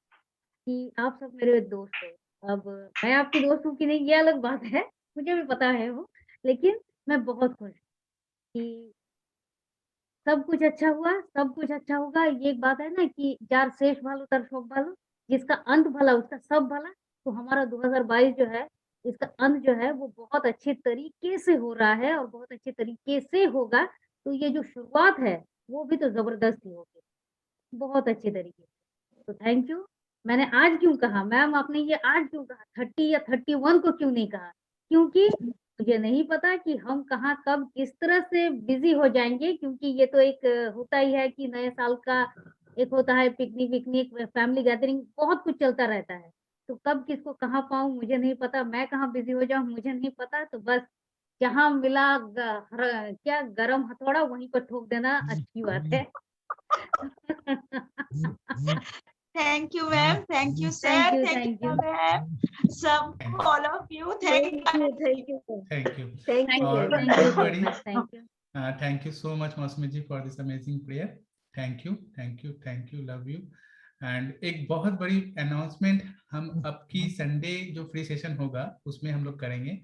कि आप सब मेरे दोस्त हो। अब मैं आपकी दोस्त हूँ कि नहीं ये अलग बात है, मुझे भी पता है वो, लेकिन मैं बहुत खुश कि सब कुछ अच्छा हुआ, सब कुछ अच्छा होगा। ये एक बात है ना कि जार शेष भालो तर शोक भालो, जिसका अंत भला उसका सब भला। तो हमारा 2022 जो है, इसका अंत जो है वो बहुत अच्छे तरीके से हो रहा है और बहुत अच्छे तरीके से होगा। तो ये जो शुरुआत है, वो भी तो ज़बरदस्त ही होगी, बहुत अच्छे तरीके से। तो थैंक यू। मैंने आज क्यों कहा मैम, आपने ये आज क्यों कहा 30 या 31 को क्यों नहीं कहा? क्योंकि मुझे नहीं पता कि हम कहाँ कब किस तरह से बिजी हो जाएंगे, क्योंकि ये तो एक होता ही है कि नए साल का एक होता है पिकनिक विकनिक, फैमिली गैदरिंग, बहुत कुछ चलता रहता है। तो कब किसको कहाँ पाऊँ मुझे नहीं पता, मैं कहाँ बिजी हो जाऊँ मुझे नहीं पता। तो बस जहाँ मिला क्या गरम हथौड़ा वहीं पर ठोक देना अच्छी बात है। Thank you, ma'am. Thank you, sir. Thank you. ma'am. Some all of you. Thank you. Thank you. Thank you. Thank you. और Thank you so everybody, much. Thank you. thank you so much मौसमी जी for this amazing prayer. Thank you, thank you, thank you, love you. And एक बहुत बड़ी announcement हम अब की Sunday जो free session होगा उसमें हम लोग करेंगे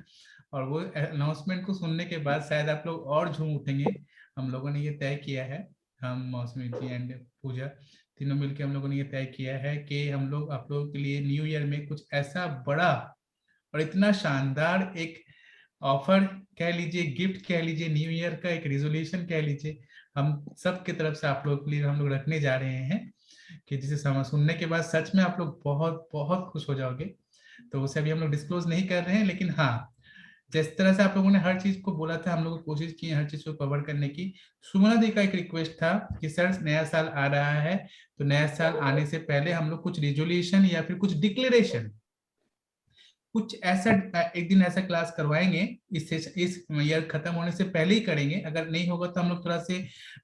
और वो अनाउंसमेंट को सुनने के बाद शायद आप लोग और झूम उठेंगे। हम लोगों ने ये तय किया है, हम मौसमी जी एंड पूजा तीनों मिलकर हम लोगों ने ये तय किया है कि हम लोग आप लोगों के लिए न्यू ईयर में कुछ ऐसा बड़ा और इतना शानदार एक ऑफर कह लीजिए, गिफ्ट कह लीजिए, न्यू ईयर का एक रिजोल्यूशन कह लीजिए, हम सब की तरफ से आप लोगों के लिए हम लोग रखने जा रहे हैं कि जिसे सुनने के बाद सच में आप लोग बहुत बहुत खुश हो जाओगे। तो उसे अभी हम लोग डिस्क्लोज नहीं कर रहे हैं, लेकिन हाँ जिस तरह से आप लोगों ने हर चीज को बोला था, हम लोग कोशिश की हर चीज को कवर करने की। सुमना दी का एक रिक्वेस्ट था कि सर नया साल आ रहा है तो नया साल आने से पहले हम लोग कुछ रिजोल्यूशन या फिर कुछ डिक्लेरेशन कुछ ऐसा एक दिन ऐसा क्लास करवाएंगे, इस ईयर खत्म होने से पहले ही करेंगे। अगर नहीं होगा तो हम लोग थोड़ा से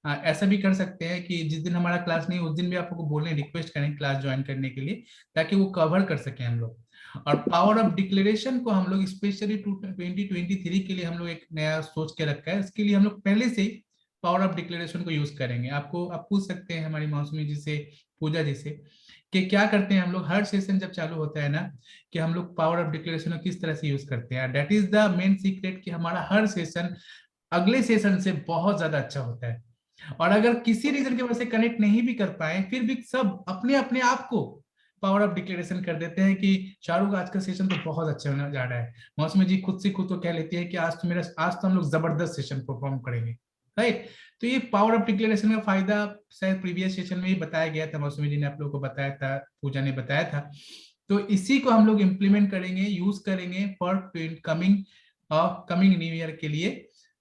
ऐसा भी कर सकते हैं कि जिस दिन हमारा क्लास नहीं, उस दिन भी आप लोग को बोलने रिक्वेस्ट करें क्लास ज्वाइन करने के लिए, ताकि वो कवर कर सकें हम लोग। और पावर ऑफ डिक्लेरेशन को हम लोग स्पेशली 2023 के लिए हम लोग एक नया सोच के रखा है। इसके लिए हम लोग पहले से ही पावर ऑफ डिक्लेरेशन को यूज करेंगे। आप पूछ सकते हैं हमारी मौसमी जी से, पूजा जी से, कि क्या करते हैं हम लोग हर सेशन जब चालू होता है ना, कि हम लोग पावर ऑफ डिक्लेरेशन को किस तरह से यूज करते हैं। That is the main secret कि हमारा हर सेशन अगले सेशन से बहुत ज्यादा अच्छा होता है। और अगर किसी रीजन की वजह से कनेक्ट नहीं भी कर पाए, फिर भी सब अपने अपने आप को पावर ऑफ डिक्लेरेशन कर देते हैं कि शाहरुख आज का सेशन तो बहुत अच्छा होने जा रहा है। मौसमी जी खुद से खुद को कह लेती है कि आज तो हम लोग जबरदस्त सेशन परफॉर्म करेंगे, राइट। तो ये पावर ऑफ डिक्लेरेशन का फायदा शायद प्रीवियस सेशन में ही बताया गया था, मौसमी जी ने आप लोगों को बताया था, पूजा ने बताया था। तो इसी को हम लोग इम्प्लीमेंट करेंगे, यूज करेंगे फॉर कमिंग न्यू ईयर के लिए,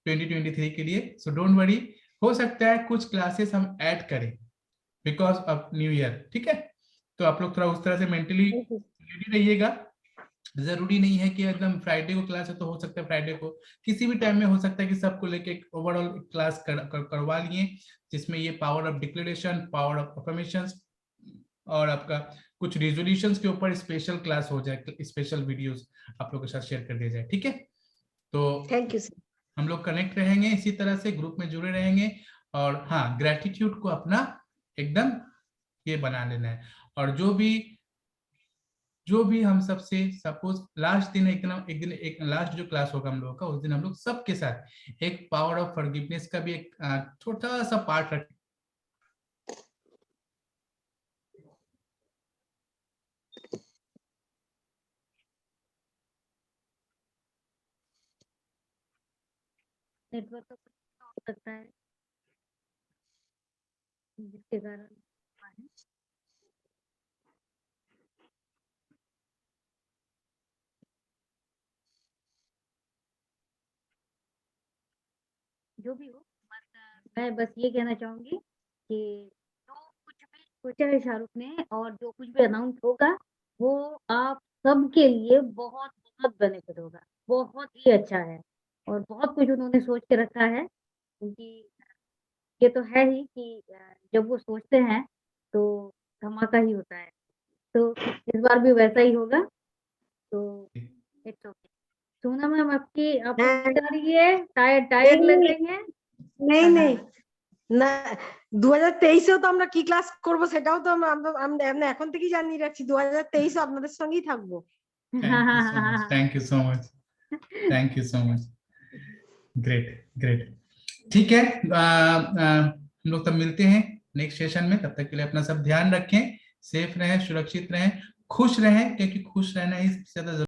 2023 के लिए। सो डोंट वरी, हो सकता है कुछ क्लासेस हम ऐड करें बिकॉज ऑफ न्यू ईयर, ठीक है। तो आप लोग थोड़ा उस तरह से मेंटली रेडी रहिएगा। जरूरी नहीं है कि एकदम फ्राइडे को क्लास है तो हो सकता है फ्राइडे को, किसी भी टाइम में हो सकता है कि सबको लेके एक ओवरऑल क्लास करवा लिए, जिसमें ये power of declaration, power of affirmations और आपका कुछ रिजोल्यूशंस के ऊपर स्पेशल क्लास हो जाए, स्पेशल वीडियोस आप लोगों के साथ शेयर कर दिया जाए, ठीक है। तो थैंक यू सर। हम लोग कनेक्ट रहेंगे इसी तरह से, ग्रुप में जुड़े रहेंगे। और हाँ, ग्रेटिट्यूड को अपना एकदम ये बना लेना है। और जो भी हम सबसे सपोज लास्ट दिन एक लास्ट जो क्लास होगा हम लोगों का, उस दिन हम लोग सबके साथ एक पावर ऑफ फॉरगिवनेस का भी एक छोटा सा पार्ट रख नेटवर्क का कुछ हो सकता है जिसके कारण जो भी हो, मैं बस ये कहना चाहूंगी कि जो कुछ भी सोचा है शाहरुख ने और जो कुछ भी अनाउंस होगा, वो आप सबके लिए बहुत बहुत बेनिफिट होगा, बहुत ही अच्छा है। और बहुत कुछ उन्होंने सोच के रखा है, क्योंकि ये तो है ही कि जब वो सोचते हैं तो धमाका ही होता है। तो इस बार भी वैसा ही होगा। तो इट्स ओके। सोना मैम आपको नींद आ रही है, টায়ার্ড लग रही है? नहीं नहीं না, 2023-এও তো আমরা কি ক্লাস করব সেটাও তো আমরা এখন থেকেই জানিয়ে রাখছি, 2023-এ আপনাদের সঙ্গেই থাকবো। Thank you so much, thank you so much, great great. ठीक है, हम लोग तब मिलते हैं नेक्स्ट सेशन में। तब तक के लिए अपना सब ध्यान रखें, सेफ रहें, सुरक्षित रहें, खुश रहें, क्योंकि खुश रहना ही सबसे ज्यादा